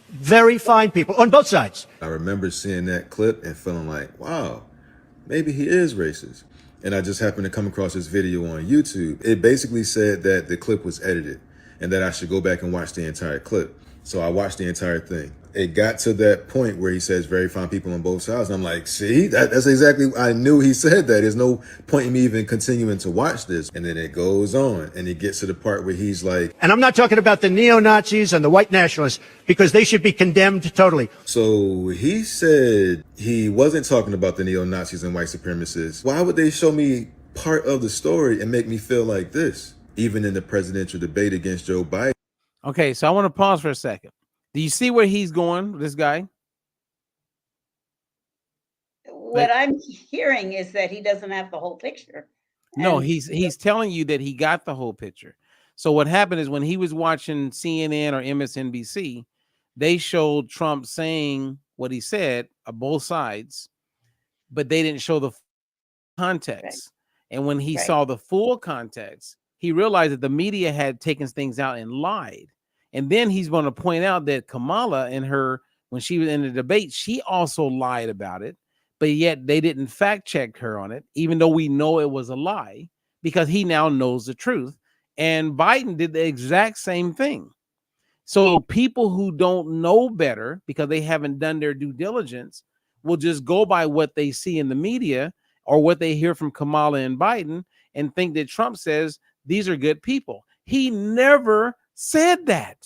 very fine people on both sides. I remember seeing that clip and feeling like, wow, maybe he is racist. And I just happened to come across this video on YouTube. It basically said that the clip was edited and that I should go back and watch the entire clip. So I watched the entire thing. It got to that point where he says very fine people on both sides. And I'm like, see, that's exactly, I knew he said that. There's no point in me even continuing to watch this. And then it goes on and it gets to the part where he's like, and I'm not talking about the neo-Nazis and the white nationalists because they should be condemned totally. So he said he wasn't talking about the neo-Nazis and white supremacists. Why would they show me part of the story and make me feel like this? Even in the presidential debate against Joe Biden. Okay, so I want to pause for a second. Do you see where he's going, this guy? What I'm hearing is that he doesn't have the whole picture. No, he's telling you that he got the whole picture. So what happened is when he was watching CNN or MSNBC, they showed Trump saying what he said on both sides, but they didn't show the context. Right. And when he saw the full context, he realized that the media had taken things out and lied. And then he's going to point out that Kamala when she was in the debate, she also lied about it, but yet they didn't fact check her on it, even though we know it was a lie, because he now knows the truth. And Biden did the exact same thing. So people who don't know better because they haven't done their due diligence will just go by what they see in the media or what they hear from Kamala and Biden and think that Trump says these are good people. He never said that,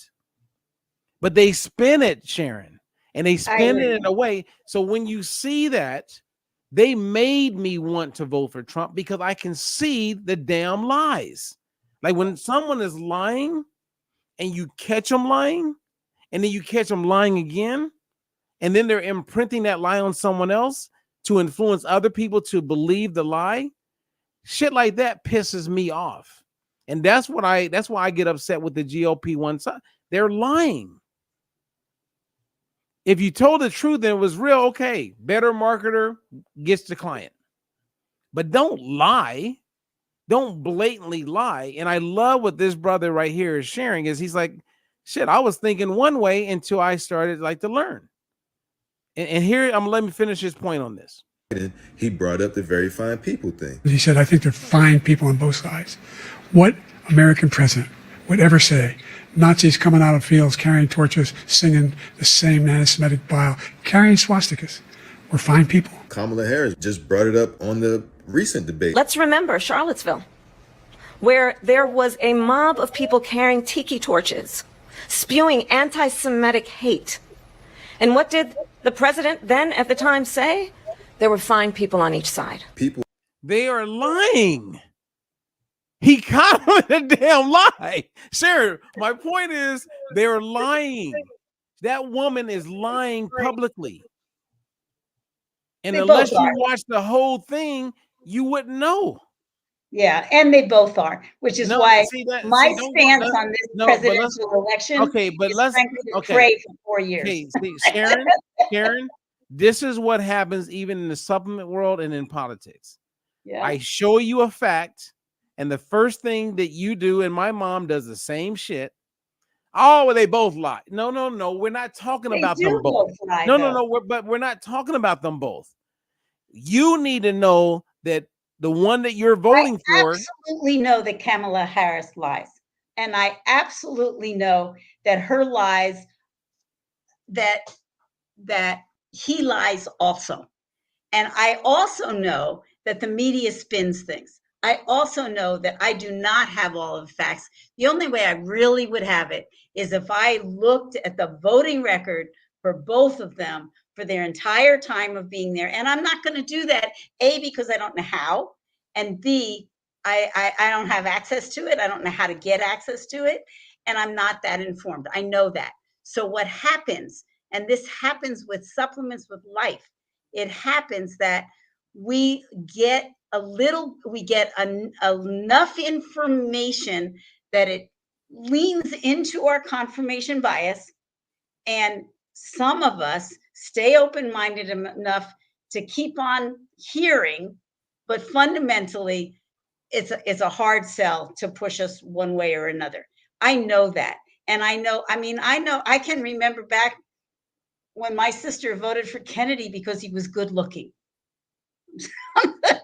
but they spin it, Sharon, and they spin it in a way. So when you see that, they made me want to vote for Trump because I can see the damn lies. Like when someone is lying and you catch them lying and then you catch them lying again, and then they're imprinting that lie on someone else to influence other people to believe the lie. Shit like that pisses me off. And that's why I get upset with the GLP-1 side. They're lying. If you told the truth and it was real, okay, better marketer gets the client. But don't lie. Don't blatantly lie. And I love what this brother right here is sharing is he's like, shit, I was thinking one way until I started to learn. And here, let me finish his point on this. He brought up the very fine people thing. He said, I think they're fine people on both sides. What American president would ever say, Nazis coming out of fields, carrying torches, singing the same anti-Semitic bile, carrying swastikas, were fine people? Kamala Harris just brought it up on the recent debate. Let's remember Charlottesville, where there was a mob of people carrying tiki torches, spewing anti-Semitic hate. And what did the president then at the time say? There were fine people on each side. They are lying. He caught him in a damn lie. Sure, my point is they're lying. That woman is lying publicly. And unless you watch the whole thing, you wouldn't know. Yeah, and they both are, which is why my stance on this presidential election is pray for 4 years. Okay, see, Sharon, this is what happens even in the supplement world and in politics. Yeah. I show you a fact, and the first thing that you do, and my mom does the same shit. Oh, they both lie. No. We're not talking about them both. No. But we're not talking about them both. You need to know that the one that you're voting for. I absolutely know that Kamala Harris lies. And I absolutely know that her lies, that he lies also. And I also know that the media spins things. I also know that I do not have all of the facts. The only way I really would have it is if I looked at the voting record for both of them for their entire time of being there. And I'm not going to do that, A, because I don't know how, and B, I don't have access to it. I don't know how to get access to it. And I'm not that informed. I know that. So what happens, and this happens with supplements with life, it happens that we get enough information that it leans into our confirmation bias. And some of us stay open-minded enough to keep on hearing, but fundamentally, it's a hard sell to push us one way or another. I know that. And I know I can remember back when my sister voted for Kennedy because he was good looking.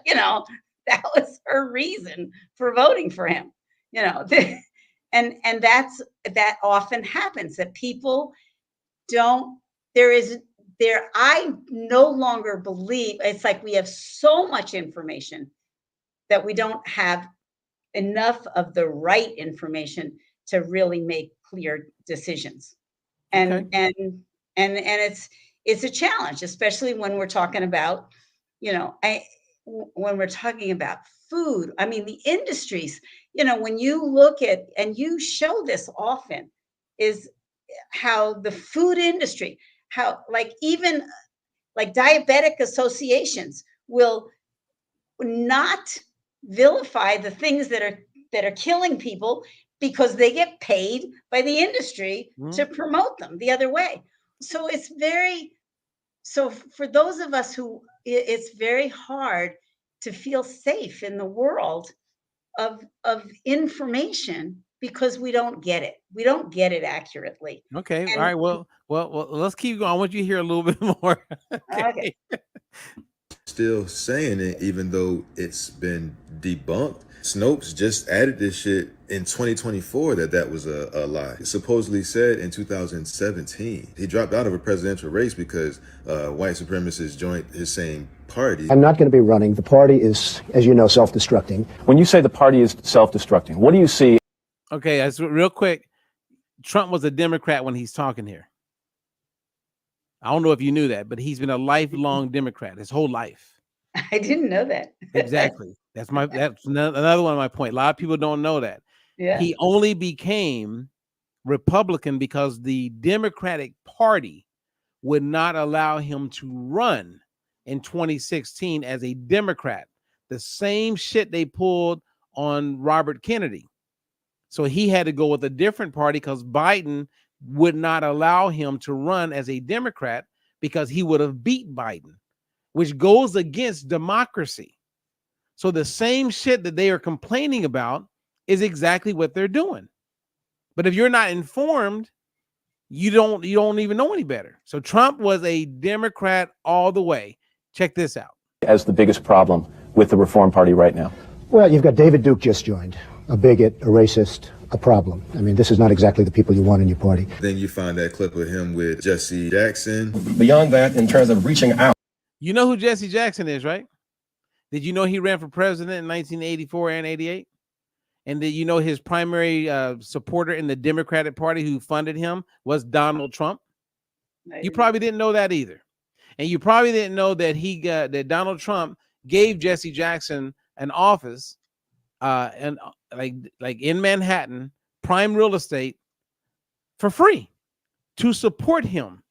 That was her reason for voting for him. And that often happens, that people don't, I no longer believe, it's like we have so much information that we don't have enough of the right information to really make clear decisions. And it's a challenge, especially when we're talking about, when we're talking about food. I mean, the industries, when you look at, and you show this often, is how the food industry, how even diabetic associations will not vilify the things that are killing people because they get paid by the industry to promote them the other way. So for those of us who, it's very hard to feel safe in the world of information because we don't get it. We don't get it accurately. Okay. All right. Well, let's keep going. I want you to hear a little bit more. Okay. Still saying it, even though it's been debunked. Snopes just added this shit in 2024 that was a lie. It supposedly said in 2017. He dropped out of a presidential race because white supremacists joined his same party. I'm not going to be running. The party is, as you know, self-destructing. When you say the party is self-destructing, what do you see? Okay, that's real quick. Trump was a Democrat when he's talking here. I don't know if you knew that, but he's been a lifelong Democrat his whole life. I didn't know that. Exactly. That's another one of my point. A lot of people don't know that. Yeah. He only became Republican because the Democratic Party would not allow him to run in 2016 as a Democrat. The same shit they pulled on Robert Kennedy. So he had to go with a different party because Biden would not allow him to run as a Democrat because he would have beat Biden, which goes against democracy. So the same shit that they are complaining about is exactly what they're doing. But if you're not informed, you don't even know any better. So Trump was a Democrat all the way. Check this out. As the biggest problem with the Reform Party right now? Well, you've got David Duke just joined, a bigot, a racist, a problem. I mean, this is not exactly the people you want in your party. Then you find that clip of him with Jesse Jackson. Beyond that, in terms of reaching out. You know who Jesse Jackson is, right? Did you know he ran for president in 1984 and 88? And did you know his primary supporter in the Democratic Party who funded him was Donald Trump? You probably didn't know that either. And you probably didn't know that that Donald Trump gave Jesse Jackson an office and like in Manhattan, prime real estate, for free to support him,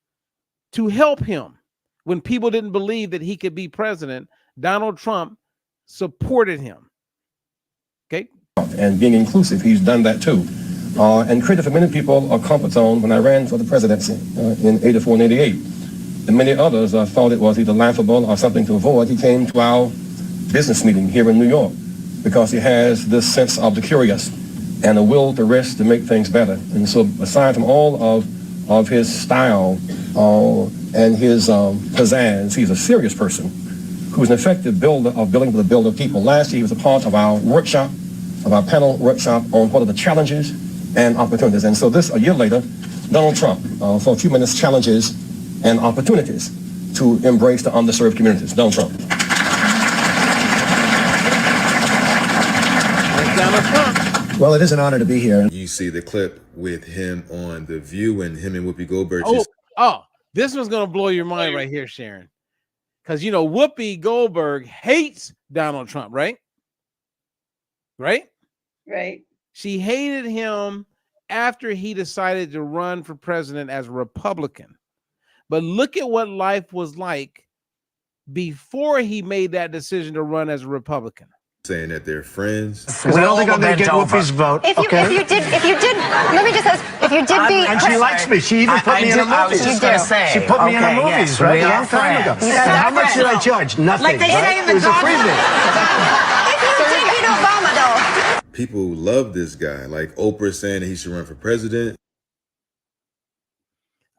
to help him. When people didn't believe that he could be president, Donald Trump supported him. Okay. And being inclusive, he's done that too. And created for many people a comfort zone when I ran for the presidency in 84 and 88. And many others thought it was either laughable or something to avoid. He came to our business meeting here in New York because he has this sense of the curious and a will to risk to make things better. And so aside from all of his style and his pizzazz, he's a serious person who's an effective builder of builder people. Last year, he was a part of our workshop, of our panel workshop on what are the challenges and opportunities. And so a year later, Donald Trump, for a few minutes, challenges and opportunities to embrace the underserved communities. Donald Trump. Well, it is an honor to be here. You see the clip with him on The View and him and Whoopi Goldberg. This one's gonna blow your mind right here, Sharon. Because you know, Whoopi Goldberg hates Donald Trump, right? Right? Right. She hated him after he decided to run for president as a Republican. But look at what life was like before he made that decision to run as a Republican. Saying that they're friends. Because I don't think I'm going to get Whoopi's vote. If you did, let me just ask, if you did beat, And she likes me. She even put me in a movie. I was just gonna say, She put me in a okay, movie, yes, right? we A are long time ago. friends. And how much did I charge? Nothing. Like they say in the It was a dog- freebie. if you did beat Obama, though. People love this guy. Like Oprah saying that he should run for president.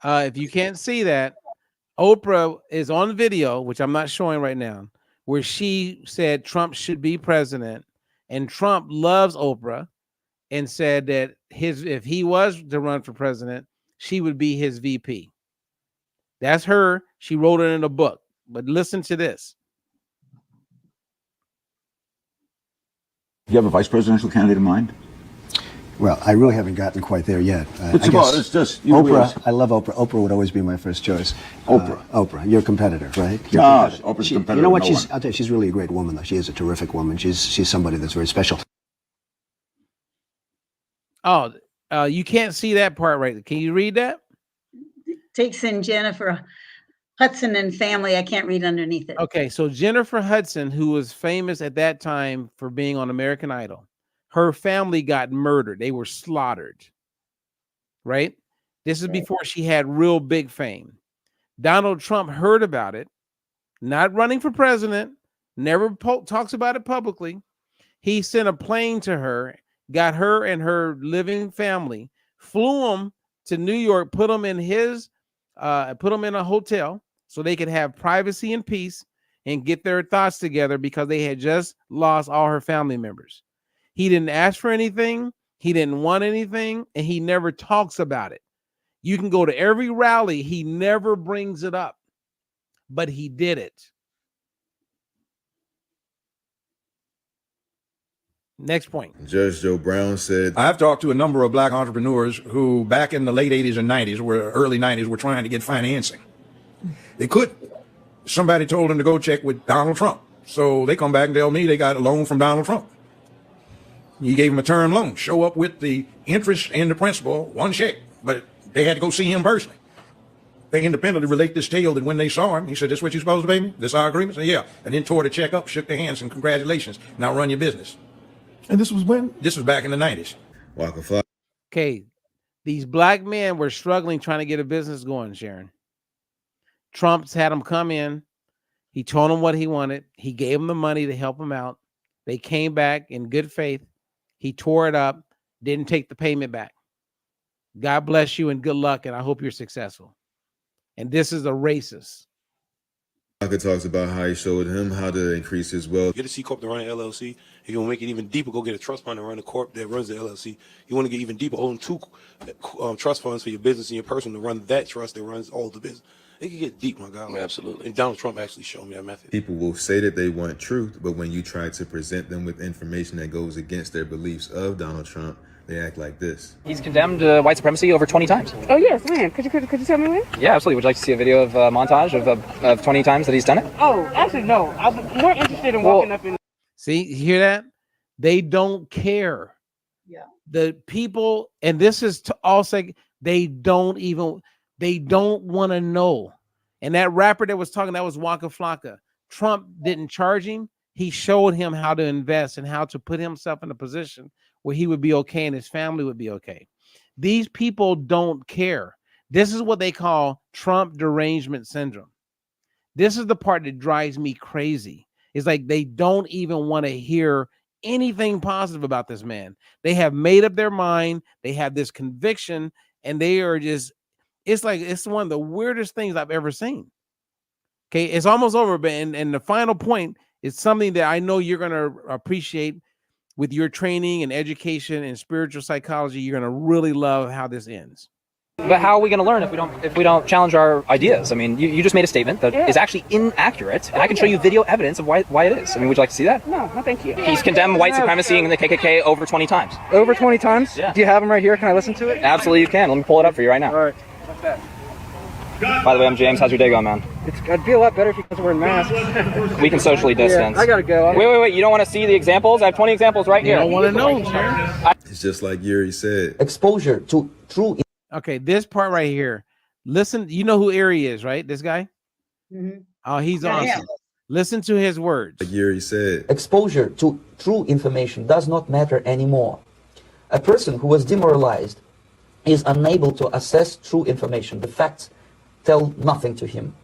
If you can't see that, Oprah is on video, which I'm not showing right now, where she said Trump should be president, and Trump loves Oprah and said that if he was to run for president, she would be his VP. That's her. She wrote it in a book. But listen to this. Do you have a vice presidential candidate in mind? Well, I really haven't gotten quite there yet. It's about, it's just, you Oprah, I love Oprah. Oprah would always be my first choice. Oprah, your competitor, right? Your No, competitor. Oprah's She- competitor. You know what? No I'll tell you, she's really a great woman, though. She is a terrific woman. She's somebody that's very special. Oh, you can't see that part right. Can you read that? Takes in Jennifer Hudson and family. I can't read underneath it. Okay, so Jennifer Hudson, who was famous at that time for being on American Idol, her family got murdered. They were slaughtered, right? This is before she had real big fame. Donald Trump heard about it, not running for president, never talks about it publicly. He sent a plane to her, got her and her living family, flew them to New York, put them in a hotel so they could have privacy and peace and get their thoughts together because they had just lost all her family members. He didn't ask for anything. He didn't want anything, and he never talks about it. You can go to every rally. He never brings it up, but he did it. Next point. Judge Joe Brown said, I've talked to a number of black entrepreneurs who back in the late 80s and 90s, early 90s, were trying to get financing. They couldn't. Somebody told them to go check with Donald Trump. So they come back and tell me they got a loan from Donald Trump. He gave them a term loan, show up with the interest and the principal, one check, but they had to go see him personally. They independently relate this tale that when they saw him, he said, this what you supposed to pay me? This our agreement? I said, yeah. And then tore the check up, shook their hands, and congratulations. Now run your business. And this was when? This was back in the 90s. Walker Fly. Okay, these black men were struggling trying to get a business going, Sharon. Trump's had them come in. He told them what he wanted. He gave them the money to help them out. They came back in good faith. He tore it up, didn't take the payment back. God bless you and good luck, and I hope you're successful. And this is a racist. Walker talks about how he showed him how to increase his wealth. Get a C Corp to run an LLC. If you want to make it even deeper, go get a trust fund and run a corp that runs the LLC. You want to get even deeper, own two trust funds for your business and your personal to run that trust that runs all the business. It can get deep, my God. Absolutely. And Donald Trump actually showed me that method. People will say that they want truth, but when you try to present them with information that goes against their beliefs of Donald Trump, they act like this. He's condemned white supremacy over 20 times. Oh yes, when? Could you tell me when? Yeah, absolutely. Would you like to see a video of montage of 20 times that he's done it? Oh, actually no. I'm more interested in walking up in. See, you hear that? They don't care. Yeah. The people, and this is to all say, they don't want to know. And that rapper that was talking, that was Waka Flocka. Trump didn't charge him. He showed him how to invest and how to put himself in a position where he would be okay and his family would be okay. These people don't care. This is what they call Trump derangement syndrome. This is the part that drives me crazy. It's like they don't even want to hear anything positive about this man. They have made up their mind. They have this conviction, and they are just, it's like, it's one of the weirdest things I've ever seen. Okay, it's almost over, but and the final point is something that I know you're going to appreciate with your training and education and spiritual psychology. You're going to really love how this ends. But how are we going to learn if we don't challenge our ideas? I mean, you just made a statement that is actually inaccurate, and I can show you video evidence of why it is. I mean, would you like to see that? No, thank you. He's condemned white supremacy and the KKK over 20 times. Over 20 times? Yeah. Do you have them right here? Can I listen to it? Absolutely, you can. Let me pull it up for you right now. All right. What's that? By the way, I'm James. How's your day going, man? I'd be a lot better if you guys were wearing masks. We can socially distance. Yeah, I gotta go. Wait. You don't want to see the examples? I have 20 examples right here. I want to know, Sharon. It's just like Yuri said. Exposure to true. Okay, this part right here. Listen, you know who Ari is, right? This guy? Mm-hmm. Oh, he's Yeah, awesome. yeah. Listen to his words. Like Yuri said. Exposure to true information does not matter anymore. A person who was demoralized is unable to assess true information. The facts tell nothing to him.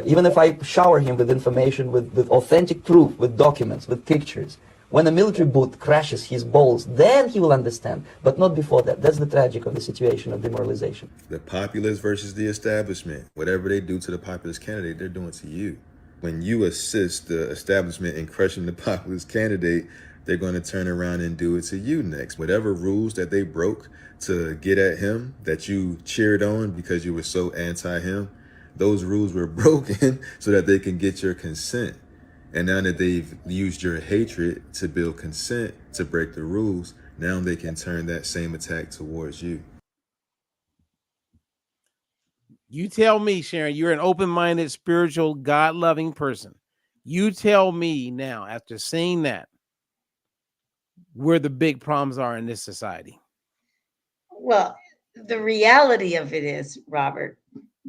Even if I shower him with information, with authentic proof, with documents, with pictures, when a military boot crashes his balls, then he will understand, but not before that. That's the tragic of the situation of demoralization. The populace versus the establishment. Whatever they do to the populist candidate, they're doing to you. When you assist the establishment in crushing the populist candidate, they're going to turn around and do it to you next. Whatever rules that they broke to get at him, that you cheered on because you were so anti-him, those rules were broken so that they can get your consent. And now that they've used your hatred to build consent to break the rules, now they can turn that same attack towards you. You tell me, Sharon, you're an open-minded, spiritual, God-loving person. You tell me now, after seeing that, where the big problems are in this society. Well, the reality of it is, Robert,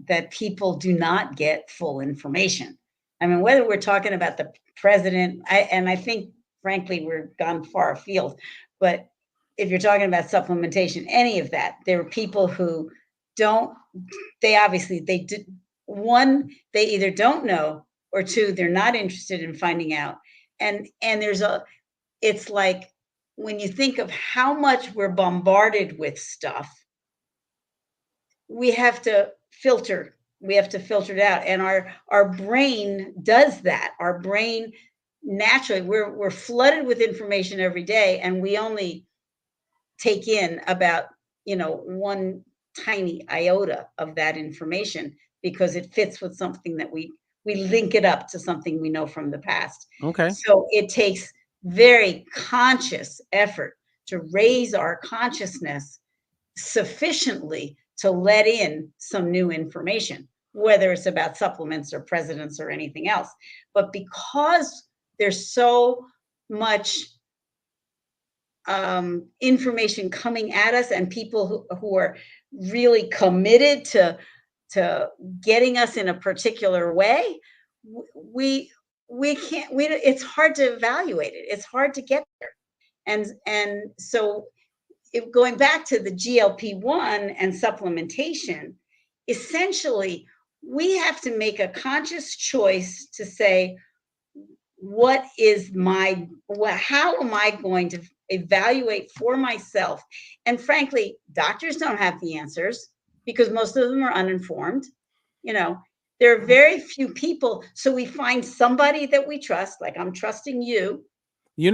that people do not get full information. I mean, whether we're talking about the president, I think, frankly, we're gone far afield. But if you're talking about supplementation, any of that, there are people who they either don't know, or two, they're not interested in finding out. And it's like, when you think of how much we're bombarded with stuff, we have to filter it out. And our brain does that. Our brain naturally, we're flooded with information every day, and we only take in about, one tiny iota of that information because it fits with something that we link it up to something we know from the past. Okay. So it takes very conscious effort to raise our consciousness sufficiently to let in some new information, whether it's about supplements or presidents or anything else. But because there's so much information coming at us, and people who are really committed to getting us in a particular way, it's hard to evaluate it. It's hard to get there. And so going back to the GLP-1 and supplementation, essentially, we have to make a conscious choice to say, how am I going to evaluate for myself? And frankly, doctors don't have the answers because most of them are uninformed. There are very few people. So we find somebody that we trust, like I'm trusting you. You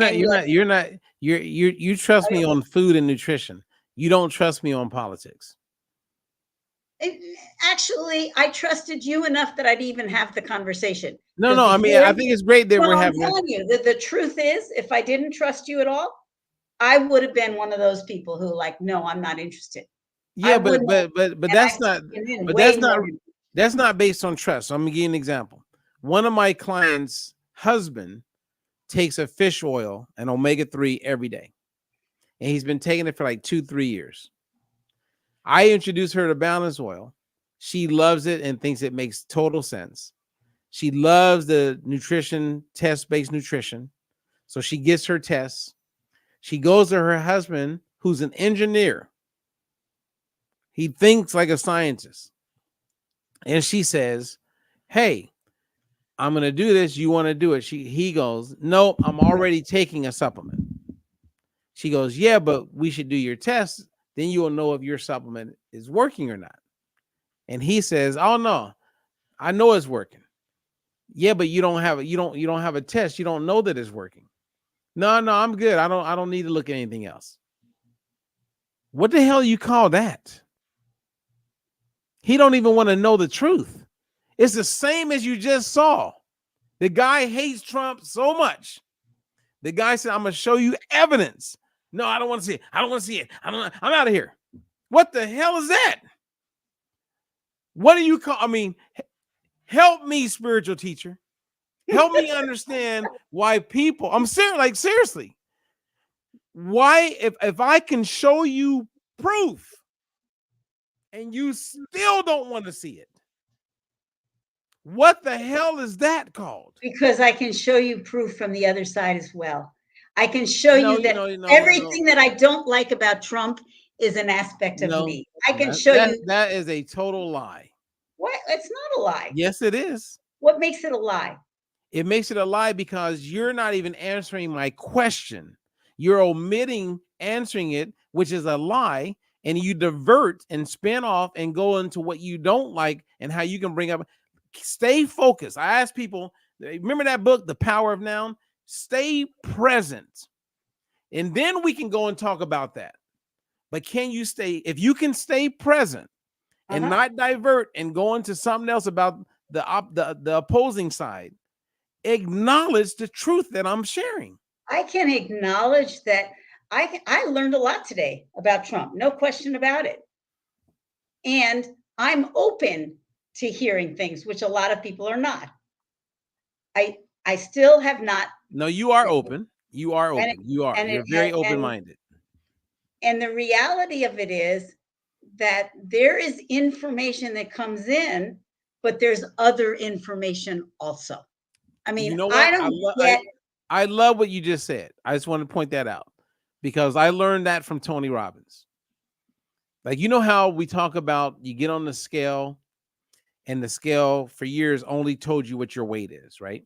trust me on food and nutrition. You don't trust me on politics. Actually, I trusted you enough that I'd even have the conversation. No, I mean, I think it's great that we're having. I'm telling you that the truth is, if I didn't trust you at all, I would have been one of those people who no, I'm not interested. Yeah, but that's not based on trust. So I'm gonna give you an example. One of my clients' husband takes a fish oil and omega-3 every day, and he's been taking it for like 2-3 years. I introduced her to Balance Oil. She loves it and thinks it makes total sense. She loves the nutrition, test-based nutrition. So she gets her tests. She goes to her husband, who's an engineer. He thinks like a scientist. And she says, hey, I'm going to do this. You want to do it? He goes, nope, I'm already taking a supplement. She goes, yeah, but we should do your test. Then you will know if your supplement is working or not. And he says, oh no, I know it's working. Yeah, but you don't have a test. You don't know that it's working. No, I'm good. I don't need to look at anything else. What the hell you call that? He don't even want to know the truth. It's the same as you just saw. The guy hates Trump so much. The guy said, I'm going to show you evidence. No, I don't want to see it. I'm out of here. What the hell is that? What do you call? I mean, help me, spiritual teacher. Help me understand why people. I'm serious. Like seriously, why if I can show you proof and you still don't want to see it, what the hell is that called? Because I can show you proof from the other side as well. I can show No, you that no, everything that I don't like about Trump is an aspect of me. I can show you. That is a total lie. What? It's not a lie. Yes, it is. What makes it a lie? It makes it a lie because you're not even answering my question. You're omitting answering it, which is a lie, and you divert and spin off and go into what you don't like and how you can bring up. Stay focused. I ask people, remember that book, The Power of Now? Stay present. And then we can go and talk about that. But can you stay, if you can stay present and not divert and go into something else about the opposing side, acknowledge the truth that I'm sharing. I can acknowledge that I learned a lot today about Trump, no question about it. And I'm open to hearing things, which a lot of people are not. I still have not. No, you are open. You are open. You're very open-minded. And the reality of it is that there is information that comes in, but there's other information also. I mean, You know what? I don't get. I love what you just said. I just want to point that out because I learned that from Tony Robbins. Like, you know how we talk about you get on the scale and the scale for years only told you what your weight is, right?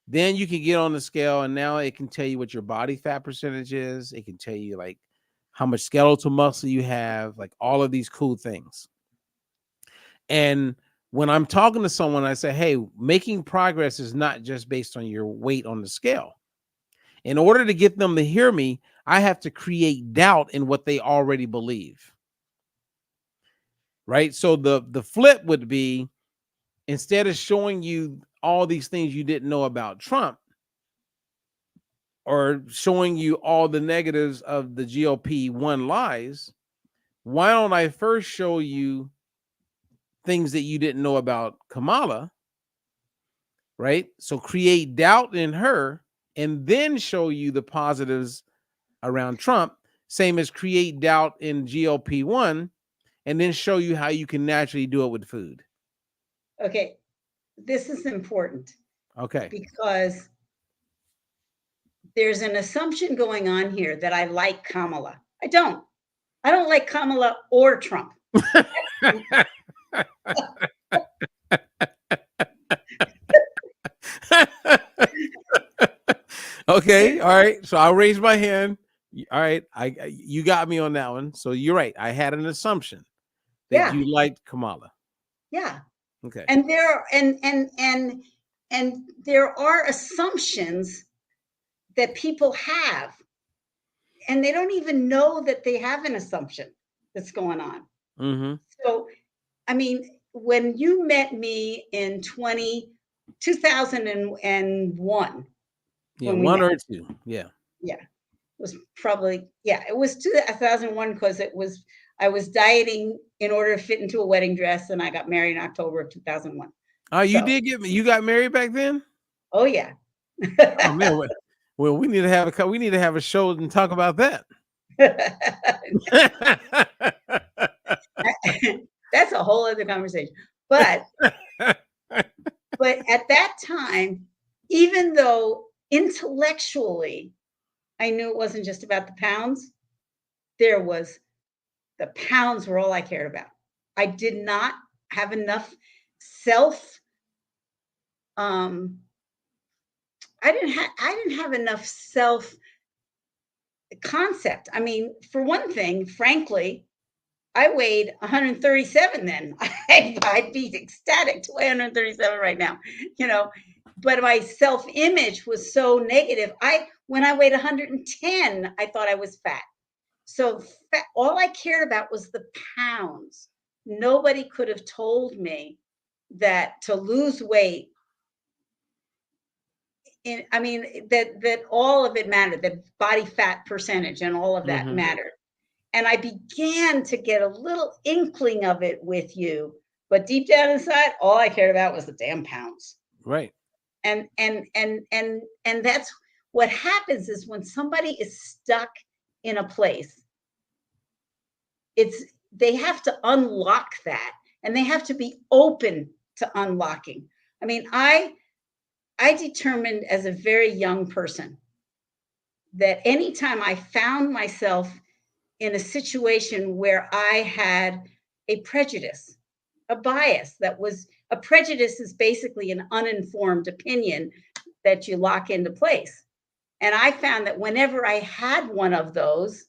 Then you can get on the scale and now it can tell you what your body fat percentage is. It can tell you like how much skeletal muscle you have, like all of these cool things. And when I'm talking to someone, I say, hey, making progress is not just based on your weight on the scale. In order to get them to hear me, I have to create doubt in what they already believe. Right? So the flip would be, instead of showing you all these things you didn't know about Trump or showing you all the negatives of the GLP-1 lies, why don't I first show you things that you didn't know about Kamala, right? So create doubt in her and then show you the positives around Trump, same as create doubt in GLP-1 and then show you how you can naturally do it with food. Okay, this is important. Okay. Because there's an assumption going on here that I like Kamala. I don't like Kamala or Trump. Okay, all right. So I'll raise my hand. All right, you got me on that one. So you're right. I had an assumption that you liked Kamala. Yeah. Okay. And there there are assumptions that people have, and they don't even know that they have an assumption that's going on. Mm-hmm. So, I mean, when you met me in 2001. Yeah, one or two. Yeah. Yeah. It was probably, it was 2001 because I was dieting in order to fit into a wedding dress, and I got married in October of 2001. Oh, you did you got married back then? Oh yeah. Oh man, well, we need to have a show and talk about that. That's a whole other conversation. But at that time, even though intellectually I knew it wasn't just about the pounds, the pounds were all I cared about. I did not have enough I didn't have enough self concept. I mean, for one thing, frankly, I weighed 137 then. I'd be ecstatic to weigh 137 right now, but my self-image was so negative. When I weighed 110, I thought I was fat. So all I cared about was the pounds. Nobody could have told me that to lose weight, that all of it mattered, that body fat percentage and all of that mattered. And I began to get a little inkling of it with you But deep down inside, all I cared about was the damn pounds. Right. And that's what happens is when somebody is stuck in a place, they have to unlock that, and they have to be open to unlocking. I mean, I determined as a very young person that anytime I found myself in a situation where I had a prejudice, a bias that was a prejudice is basically an uninformed opinion that you lock into place. And I found that whenever I had one of those,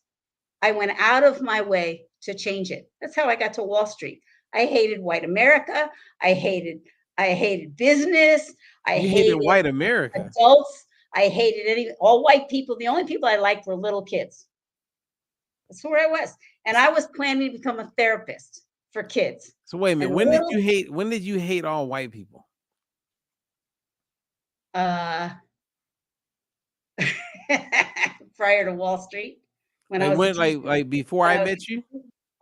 I went out of my way to change it. That's how I got to Wall Street. I hated white America. I hated business. I You hated white America. adults. I hated all white people. The only people I liked were little kids. That's where I was. And I was planning to become a therapist for kids. So wait a minute. When did you hate all white people? Prior to Wall Street. When I was like before I met you?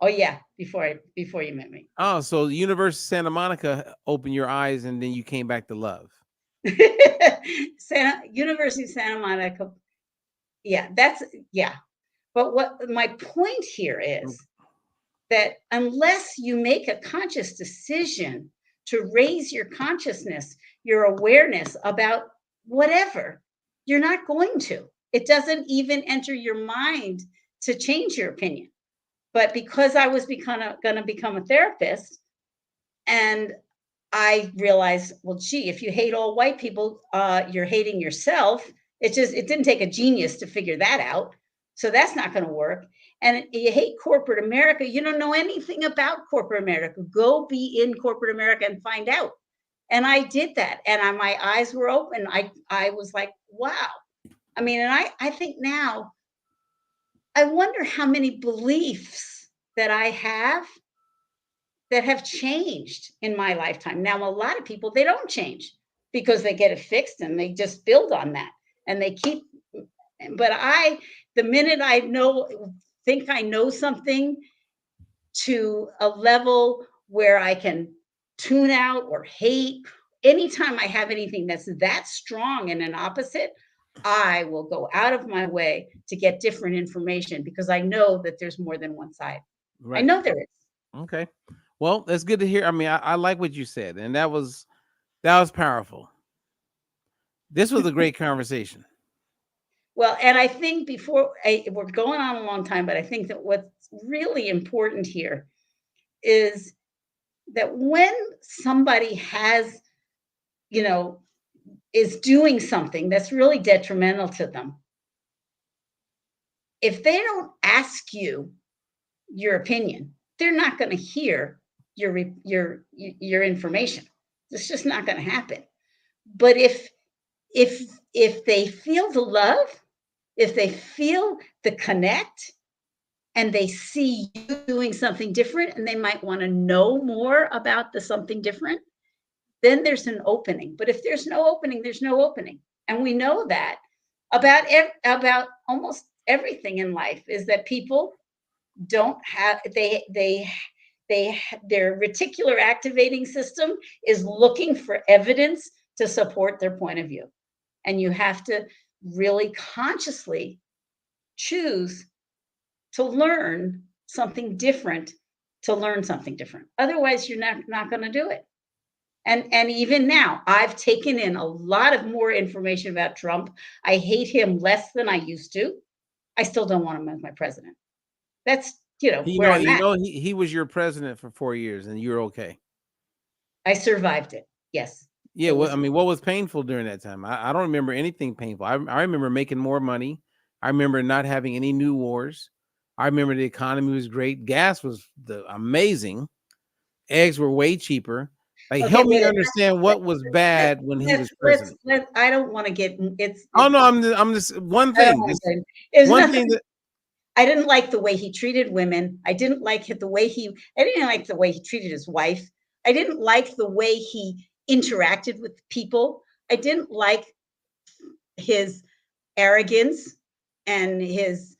Oh yeah, before you met me. Oh, so the University of Santa Monica opened your eyes and then you came back to love. University of Santa Monica. Yeah, But what my point here is that unless you make a conscious decision to raise your consciousness, your awareness about whatever, you're not going to. It doesn't even enter your mind to change your opinion. But because I was going to become a therapist, and I realized, well, gee, if you hate all white people, you're hating yourself. It didn't take a genius to figure that out. So that's not going to work. And you hate corporate America. You don't know anything about corporate America. Go be in corporate America and find out. And I did that. And my eyes were open. I was like, wow. I mean, and I think now, I wonder how many beliefs that I have that have changed in my lifetime. Now, a lot of people, they don't change because they get it fixed and they just build on that and they keep. But the minute I think I know something to a level where I can tune out or hate, anytime I have anything that's that strong and an opposite, I will go out of my way to get different information because I know that there's more than one side. Right. I know there is. Okay. Well, that's good to hear. I mean, I like what you said, and that was powerful. This was a great conversation. Well, and I think we're going on a long time, but I think that what's really important here is that when somebody has, is doing something that's really detrimental to them, if they don't ask you your opinion, they're not going to hear your information. It's just not going to happen. But if they feel the love, if they feel the connect, and they see you doing something different, and they might want to know more about the something different, then there's an opening. But if there's no opening, there's no opening. And we know that about almost everything in life is that people don't have, their reticular activating system is looking for evidence to support their point of view. And you have to really consciously choose to learn something different, Otherwise, you're not going to do it. And even now, I've taken in a lot of more information about Trump. I hate him less than I used to. I still don't want him as my president. That's, where I'm at. He was your president for 4 years and you're okay. I survived it. Yes. Yeah. Well, I mean, what was painful during that time? I don't remember anything painful. I remember making more money. I remember not having any new wars. I remember the economy was great. Gas was amazing. Eggs were way cheaper. Like, help me understand what was bad when he was president. I don't want to get it's. Oh no, I'm just one thing. I didn't like the way he treated women. I didn't like the way he treated his wife. I didn't like the way he interacted with people. I didn't like his arrogance and his.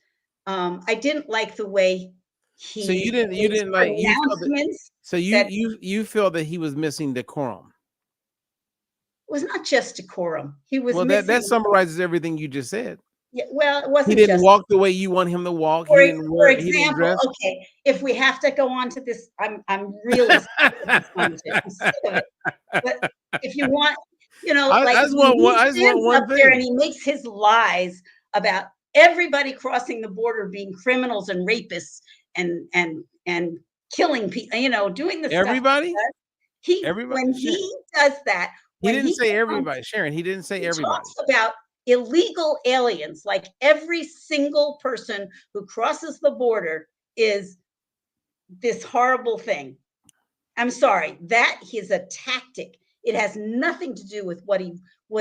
I didn't like the way So you didn't makes like you felt that, pronouncements so that you feel that he was missing decorum. was not just decorum. He was Well, that missing. summarizes everything you just said. Yeah, well, it He wasn't didn't just. walk the way you want him to walk. For, He didn't for wear. He didn't example, dress. okay, if we have to go on to this, I'm really sick of this conversation. I'm sick of it. But if you want, like I just want one. he I just want stands up one there and thing. he makes his lies about everybody crossing the border being criminals and rapists and killing people, doing the stuff Everybody. he does. Everybody. When he does that, He when didn't say comes, everybody, Sharon. He didn't say he everybody. talks about illegal aliens, like every single person who crosses the border is this horrible thing. I'm sorry, that is a tactic. It has nothing to do with what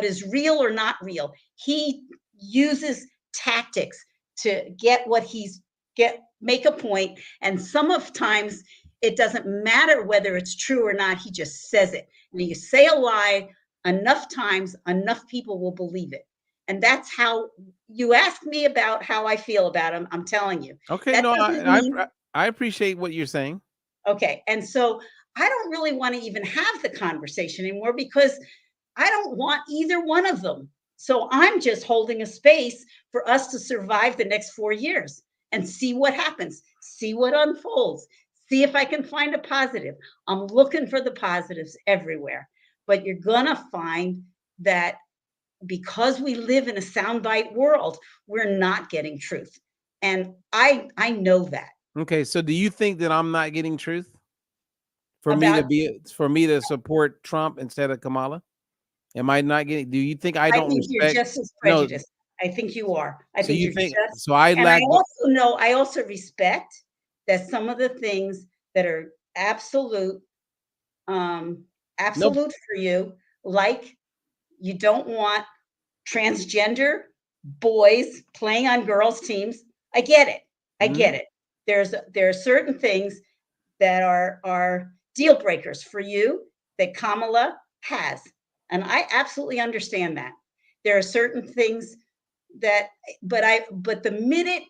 is real or not real. He uses tactics to get what make a point, and some of times it doesn't matter whether it's true or not. He just says it. And you say a lie enough times, enough people will believe it. And that's how you ask me about how I feel about him. I'm telling you. Okay, That no, doesn't mean I appreciate what you're saying. okay. And so I don't really want to even have the conversation anymore because I don't want either one of them. So I'm just holding a space for us to survive the next 4 years and see what happens, see what unfolds, see if I can find a positive. I'm looking for the positives everywhere. But you're going to find that because we live in a soundbite world, we're not getting truth. And I know that. Okay, so do you think that I'm not getting truth? For me to support Trump instead of Kamala? Am I not getting? Do you think I don't think you're respect? just as prejudiced. I think you are. I So think you you're think? just. So I And lack. I also respect that some of the things that are absolute Nope. for you, like you don't want transgender boys playing on girls' teams. I get it. I get it. There are certain things that are deal breakers for you that Kamala has. And I absolutely understand that. There are certain things that but the minute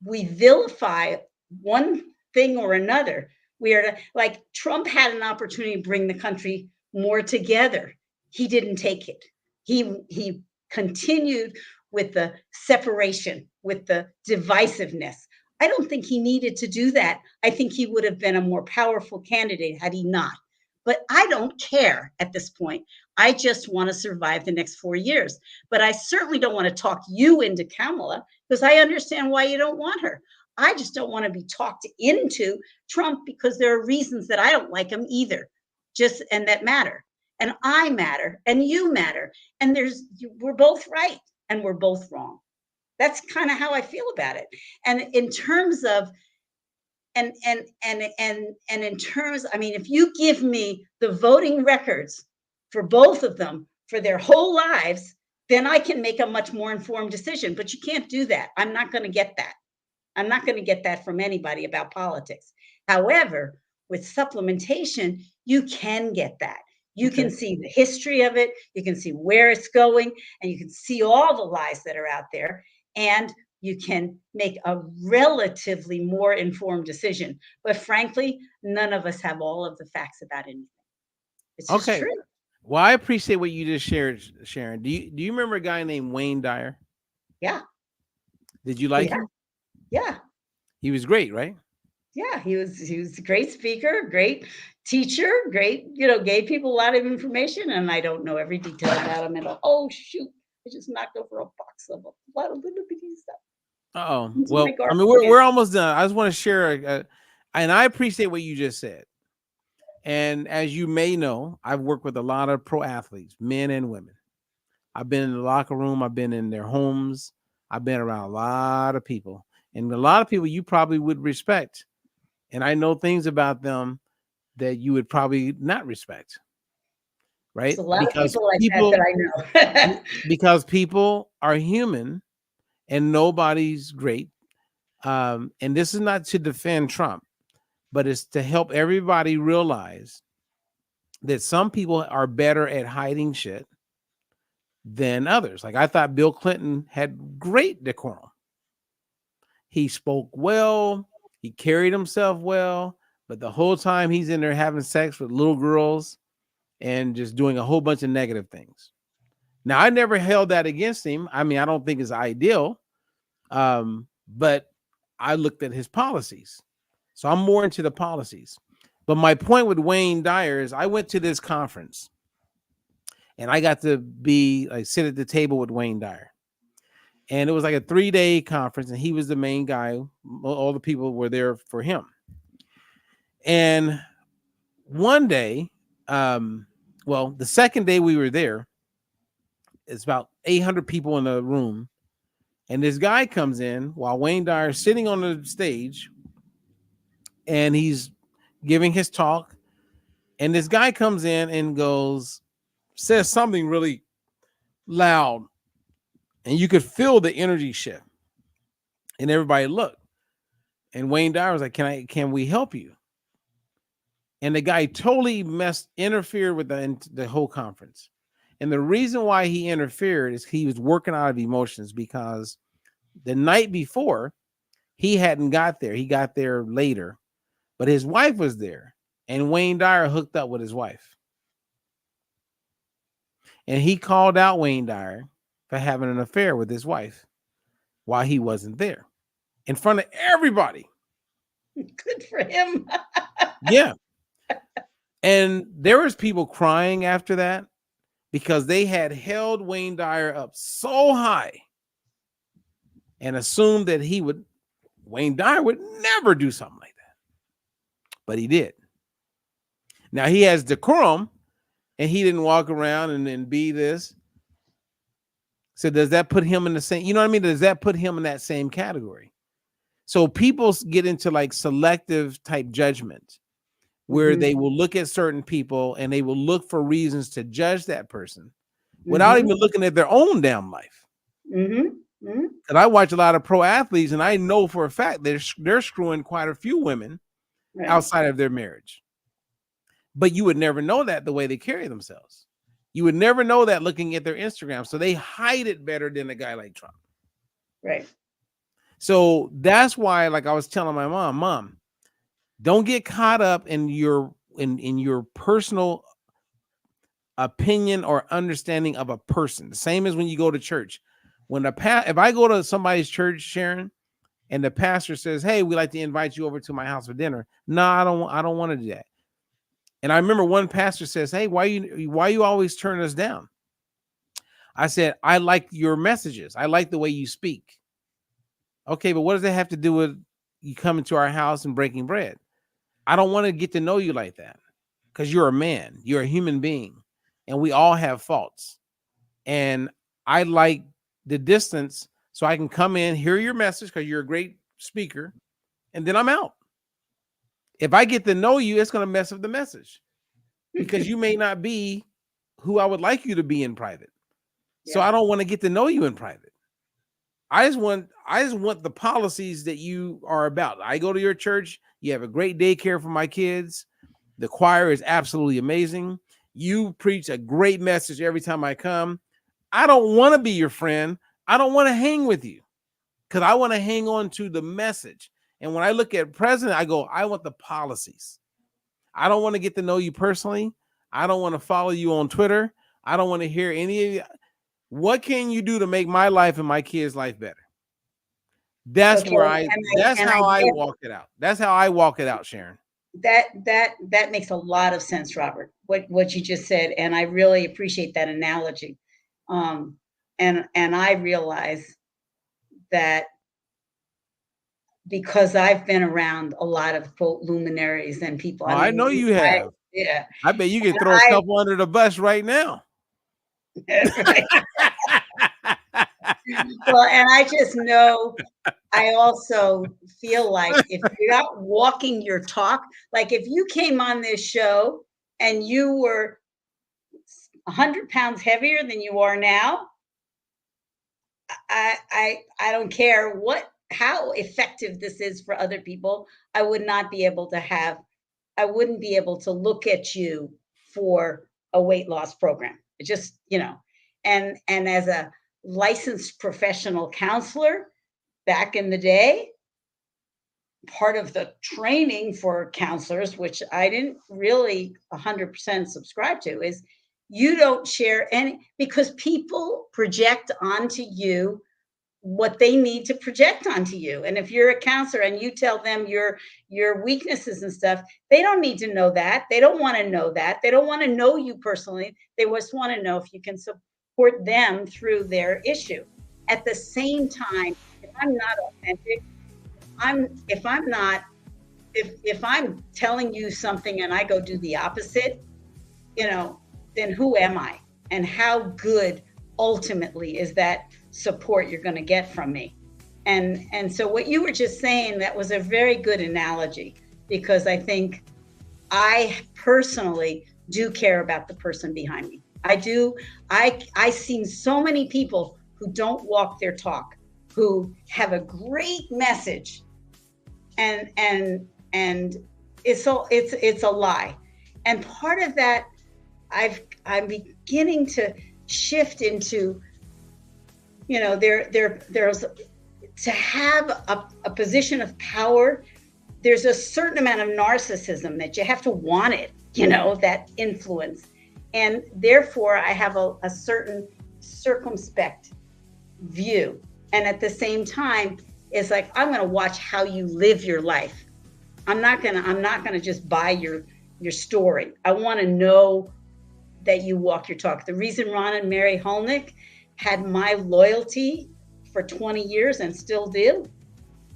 we vilify one thing or another, we are like Trump had an opportunity to bring the country more together. He didn't take it. He continued with the separation, with the divisiveness. I don't think he needed to do that. I think he would have been a more powerful candidate had he not. But I don't care at this point. I just want to survive the next 4 years. But I certainly don't want to talk you into Kamala because I understand why you don't want her. I just don't want to be talked into Trump because there are reasons that I don't like him either. And that matter. And I matter and you matter. And we're both right and we're both wrong. That's kind of how I feel about it. And in terms of and in terms, I mean, if you give me the voting records for both of them for their whole lives, then I can make a much more informed decision. But you can't do that. I'm not going to get that. I'm not going to get that from anybody about politics. However, with supplementation, you can get that. You can see the history of it, you can see where it's going, and you can see all the lies that are out there. And you can make a relatively more informed decision. But frankly, none of us have all of the facts about anything. It's just true. Well, I appreciate what you just shared, Sharon. Do you remember a guy named Wayne Dyer? Yeah. Did you like him? Yeah. He was great, right? Yeah, he was a great speaker, great teacher, great, gave people a lot of information. And I don't know every detail about him. And oh shoot, I just knocked over a box of a lot of little bitty stuff. Oh, well, I mean, we're almost done. I just want to share, and I appreciate what you just said. And as you may know, I've worked with a lot of pro athletes, men and women. I've been in the locker room. I've been in their homes. I've been around a lot of people. And a lot of people you probably would respect. And I know things about them that you would probably not respect. Right? There's a lot of people like that I know. Because people are human and nobody's great. And this is not to defend Trump, but it's to help everybody realize that some people are better at hiding shit than others. Like I thought Bill Clinton had great decorum. He spoke well. He carried himself well, but the whole time he's in there having sex with little girls and just doing a whole bunch of negative things. Now, I never held that against him. I mean, I don't think it's ideal, but I looked at his policies. So I'm more into the policies. But my point with Wayne Dyer is I went to this conference and I got to sit at the table with Wayne Dyer. And it was like a 3-day conference, and he was the main guy. All the people were there for him. And one day, the second day we were there, it's about 800 people in the room. And this guy comes in while Wayne Dyer is sitting on the stage and he's giving his talk. And this guy comes in and says something really loud. And you could feel the energy shift. And everybody looked. And Wayne Dyer was like, can we help you? And the guy totally interfered with the whole conference. And the reason why he interfered is he was working out of emotions, because the night before he hadn't got there. He got there later, but his wife was there, and Wayne Dyer hooked up with his wife. And he called out Wayne Dyer for having an affair with his wife while he wasn't there in front of everybody. Good for him. Yeah. And there was people crying after that because they had held Wayne Dyer up so high and assumed that Wayne Dyer would never do something like that. But he did. Now he has decorum and he didn't walk around and be this. So does that put him in the same, you know what I mean? Does that put him in that same category? So people get into like selective type judgment where they will look at certain people and they will look for reasons to judge that person without even looking at their own damn life. And I watch a lot of pro athletes, and I know for a fact they're screwing quite a few women outside of their marriage. But you would never know that the way they carry themselves. You would never know that looking at their Instagram. So they hide it better than a guy like Trump. Right. So that's why, like I was telling my mom, don't get caught up in your personal opinion or understanding of a person. The same as when you go to church. If I go to somebody's church, Sharon, and the pastor says, "Hey, we'd like to invite you over to my house for dinner." No, I don't want to do that. And I remember one pastor says, "Hey, why you always turn us down?" I said, "I like your messages. I like the way you speak." Okay, but what does that have to do with you coming to our house and breaking bread? I don't want to get to know you like that, because you're a man, you're a human being, and we all have faults. And I like the distance so I can come in, hear your message because you're a great speaker, and then I'm out. If I get to know you, it's going to mess up the message because you may not be who I would like you to be in private. Yeah. So I don't want to get to know you in private. I just want the policies that you are about. I go to your church. You have a great daycare for my kids. The choir is absolutely amazing. You preach a great message every time I come. I don't want to be your friend. I don't want to hang with you because I want to hang on to the message. And when I look at president, I go, I want the policies. I don't want to get to know you personally. I don't want to follow you on Twitter. I don't want to hear any of you. What can you do to make my life and my kids' life better? That's where I walk it out. That's how I walk it out, Sharon. That makes a lot of sense, Robert, what you just said. And I really appreciate that analogy. And I realize that because I've been around a lot of quote luminaries and people. I know you have. Yeah. I bet you can throw a couple under the bus right now. Well, and I just know, I also feel like if you're not walking your talk, like if you came on this show and you were 100 pounds heavier than you are now, I don't care how effective this is for other people. I wouldn't be able to look at you for a weight loss program. It just, and as a licensed professional counselor back in the day, part of the training for counselors, which I didn't really 100% subscribe to, is you don't share any, because people project onto you what they need to project onto you. And if you're a counselor and you tell them your weaknesses and stuff, they don't need to know that. They don't want to know that. They don't want to know you personally. They just want to know if you can support them through their issue. At the same time, if I'm not authentic, if I'm telling you something and I go do the opposite, then who am I? And how good ultimately is that support you're going to get from me? And so what you were just saying, that was a very good analogy, because I think I personally do care about the person behind me. I do. I've seen so many people who don't walk their talk, who have a great message, and it's a lie. And part of that, I'm beginning to shift into, there's to have a position of power. There's a certain amount of narcissism that you have to want it, that influence. And therefore I have a certain circumspect view. And at the same time, it's like, I'm going to watch how you live your life. I'm not going to just buy your story. I want to know that you walk your talk. The reason Ron and Mary Hulnick had my loyalty for 20 years and still do,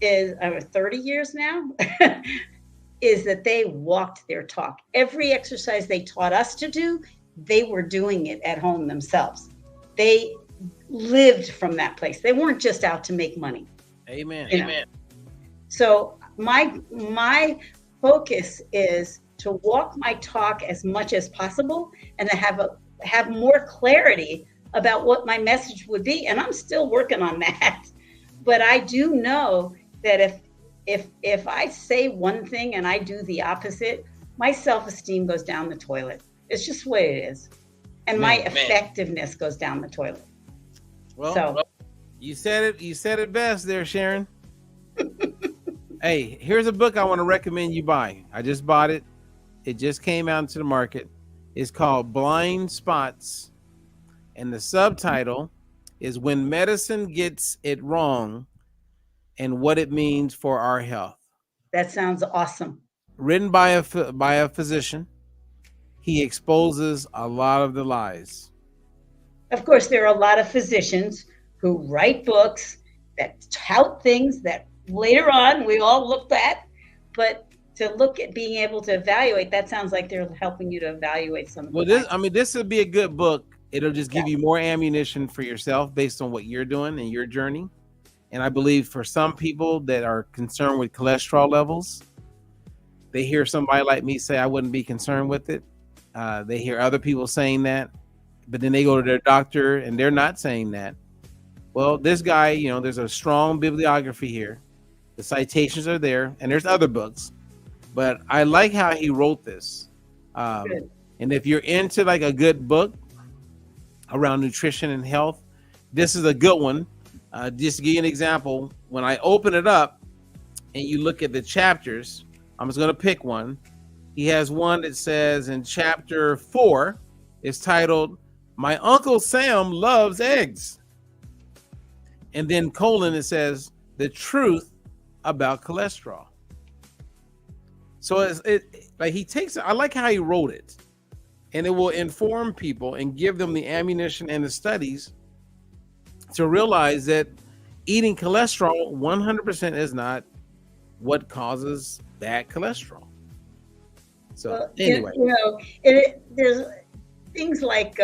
is 30 years now, is that they walked their talk. Every exercise they taught us to do, they were doing it at home themselves. They lived from that place. They weren't just out to make money. Amen. Amen. So my focus is to walk my talk as much as possible and to have more clarity about what my message would be. And I'm still working on that. But I do know that if I say one thing and I do the opposite, my self-esteem goes down the toilet. It's just the way it is. And my effectiveness goes down the toilet. Well, you said it best there, Sharon. Hey, here's a book I want to recommend you buy. I just bought it. It just came out into the market. It's called Blind Spots. And the subtitle is When Medicine Gets It Wrong and What It Means for Our Health. That sounds awesome. Written by a physician. He exposes a lot of the lies. Of course, there are a lot of physicians who write books that tout things that later on we all looked at, but to look at being able to evaluate, that sounds like they're helping you to evaluate some of the lies. This would be a good book. It'll just give you more ammunition for yourself based on what you're doing and your journey. And I believe for some people that are concerned with cholesterol levels, they hear somebody like me say, I wouldn't be concerned with it. They hear other people saying that, but then they go to their doctor and they're not saying that. Well, this guy, there's a strong bibliography here. The citations are there, and there's other books, but I like how he wrote this. And if you're into like a good book around nutrition and health, this is a good one. Just to give you an example, when I open it up and you look at the chapters, I'm just going to pick one. He has one that says in chapter 4, it's titled, My Uncle Sam Loves Eggs. And then colon, it says, the truth about cholesterol. So I like how he wrote it, and it will inform people and give them the ammunition and the studies to realize that eating cholesterol 100% is not what causes bad cholesterol. So anyway, there's things like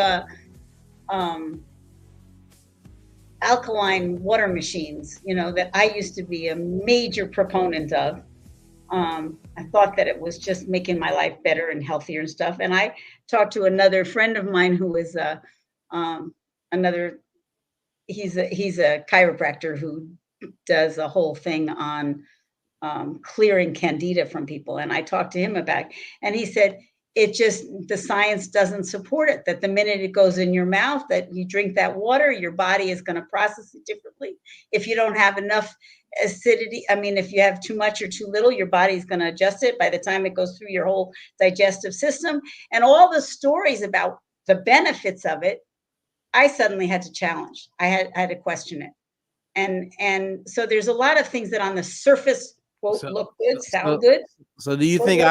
alkaline water machines, that I used to be a major proponent of. I thought that it was just making my life better and healthier and stuff. And I talked to another friend of mine who is he's a chiropractor who does a whole thing on clearing candida from people. And I talked to him about it, and he said, it just, the science doesn't support it, that the minute it goes in your mouth, that you drink that water, your body is going to process it differently. If you don't have enough acidity, I mean, if you have too much or too little, your body is going to adjust it by the time it goes through your whole digestive system. And all the stories about the benefits of it, I suddenly had to challenge. I had to question it. And so there's a lot of things that on the surface quote look good, sound good. So do you think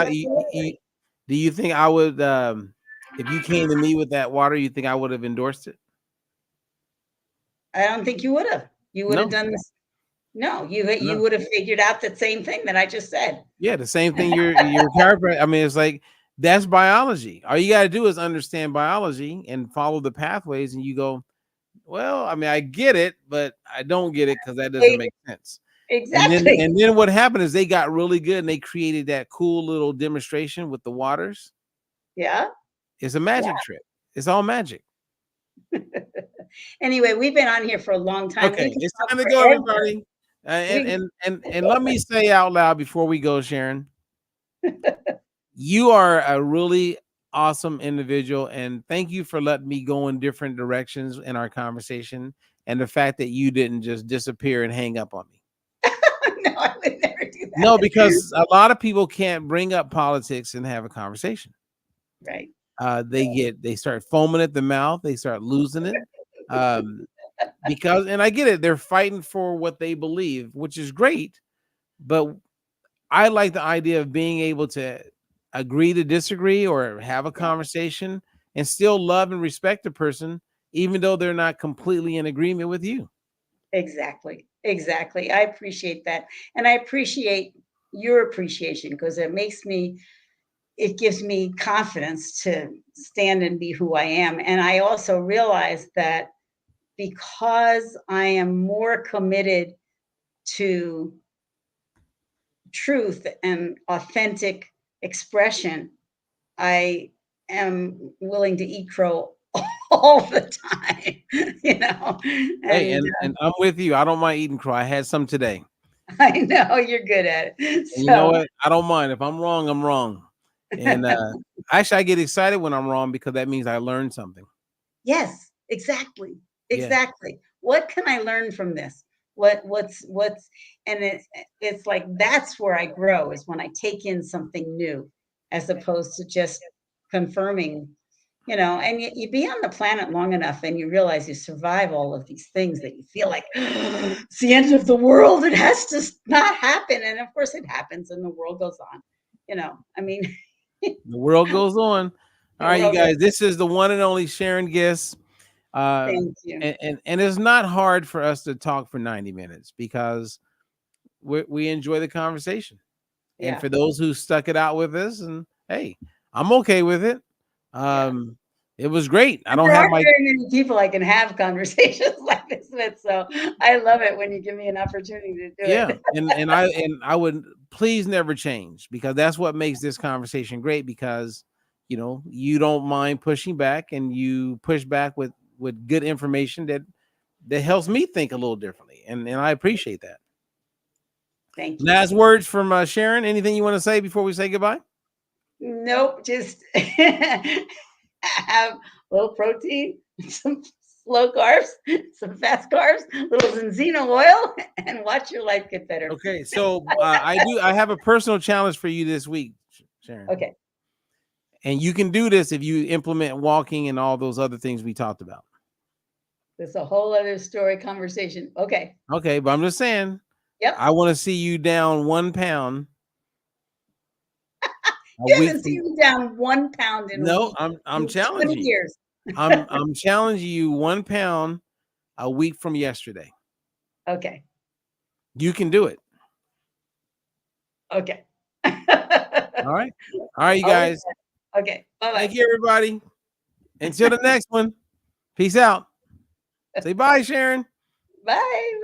do you think I would, if you came to me with that water, you think I would have endorsed it? I don't think you would have. You would have done this. No, you would have figured out the same thing that I just said. Yeah, the same thing you're chiropractor. I mean, it's like, that's biology. All you got to do is understand biology and follow the pathways, and you go, well, I mean, I get it, but I don't get it because that doesn't make sense. Exactly. And then what happened is they got really good and they created that cool little demonstration with the waters. Yeah. It's a magic trick. It's all magic. Anyway, we've been on here for a long time. Okay, it's time to go, everybody. And let me say out loud before we go, Sharon, you are a really awesome individual, and thank you for letting me go in different directions in our conversation, and the fact that you didn't just disappear and hang up on me. No, I would never do that. No, because a lot of people can't bring up politics and have a conversation. Right. They start foaming at the mouth, they start losing it. Because, and I get it, they're fighting for what they believe, which is great, but I like the idea of being able to agree to disagree or have a conversation and still love and respect the person, even though they're not completely in agreement with you. Exactly. Exactly. I appreciate that. And I appreciate your appreciation, because it gives me confidence to stand and be who I am. And I also realize that because I am more committed to truth and authentic expression, I am willing to eat crow all the time, you know. Hey, and I'm with you. I don't mind eating crow. I had some today. I know you're good at it. So, you know what? I don't mind. If I'm wrong, I'm wrong. And actually, I get excited when I'm wrong because that means I learned something. Yes, exactly. Exactly. Yeah. What can I learn from this? What's and it's like, that's where I grow, is when I take in something new, as opposed to just confirming, you know. And you be on the planet long enough and you realize you survive all of these things that you feel like it's the end of the world. It has to not happen. And of course it happens and the world goes on. You know, I mean, the world goes on. All right, you guys, this is the one and only Sharon Giss. Thank you. And it's not hard for us to talk for 90 minutes because we enjoy the conversation. Yeah. And for those who stuck it out with us, and hey, I'm okay with it. It was great. I don't have very many people I can have conversations like this with, so I love it when you give me an opportunity to do it. Yeah, and I would please never change, because that's what makes this conversation great, because you know, you don't mind pushing back, and you push back with good information that helps me think a little differently, and I appreciate that. Thank you. Last words from Sharon. Anything you want to say before we say goodbye? Nope, just have low protein, some slow carbs, some fast carbs, a little Zinzino oil, and watch your life get better. Okay, so I have a personal challenge for you this week, Sharon. Okay. And you can do this if you implement walking and all those other things we talked about. There's a whole other story conversation. Okay. Okay, but I'm just saying. Yep. I want to see you down 1 pound. You haven't seen me down 1 pound in no. I'm challenging you. Years. I'm challenging you 1 pound a week from yesterday. Okay. You can do it. Okay. All right, you guys. Okay. Bye-bye. Thank you, everybody. Until the next one. Peace out. Say bye, Sharon. Bye.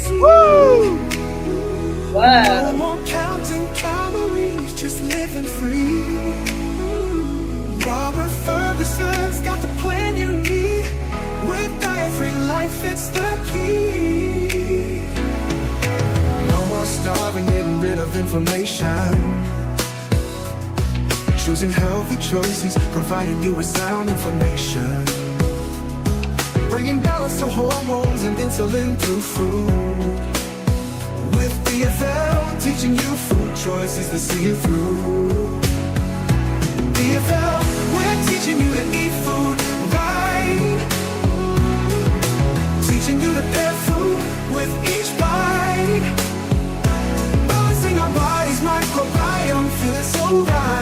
Woo! Wow. No more counting calories, just living free. Robert Ferguson's got the plan you need. With diet-free life, it's the key. No more starving, getting rid of inflammation. choosing healthy choices, providing you with sound information, bringing balance to hormones and insulin through food. With DFL, teaching you food choices to see you through. DFL, we're teaching you to eat food right, teaching you to pair food with each bite, balancing our body's microbiome, feels so right.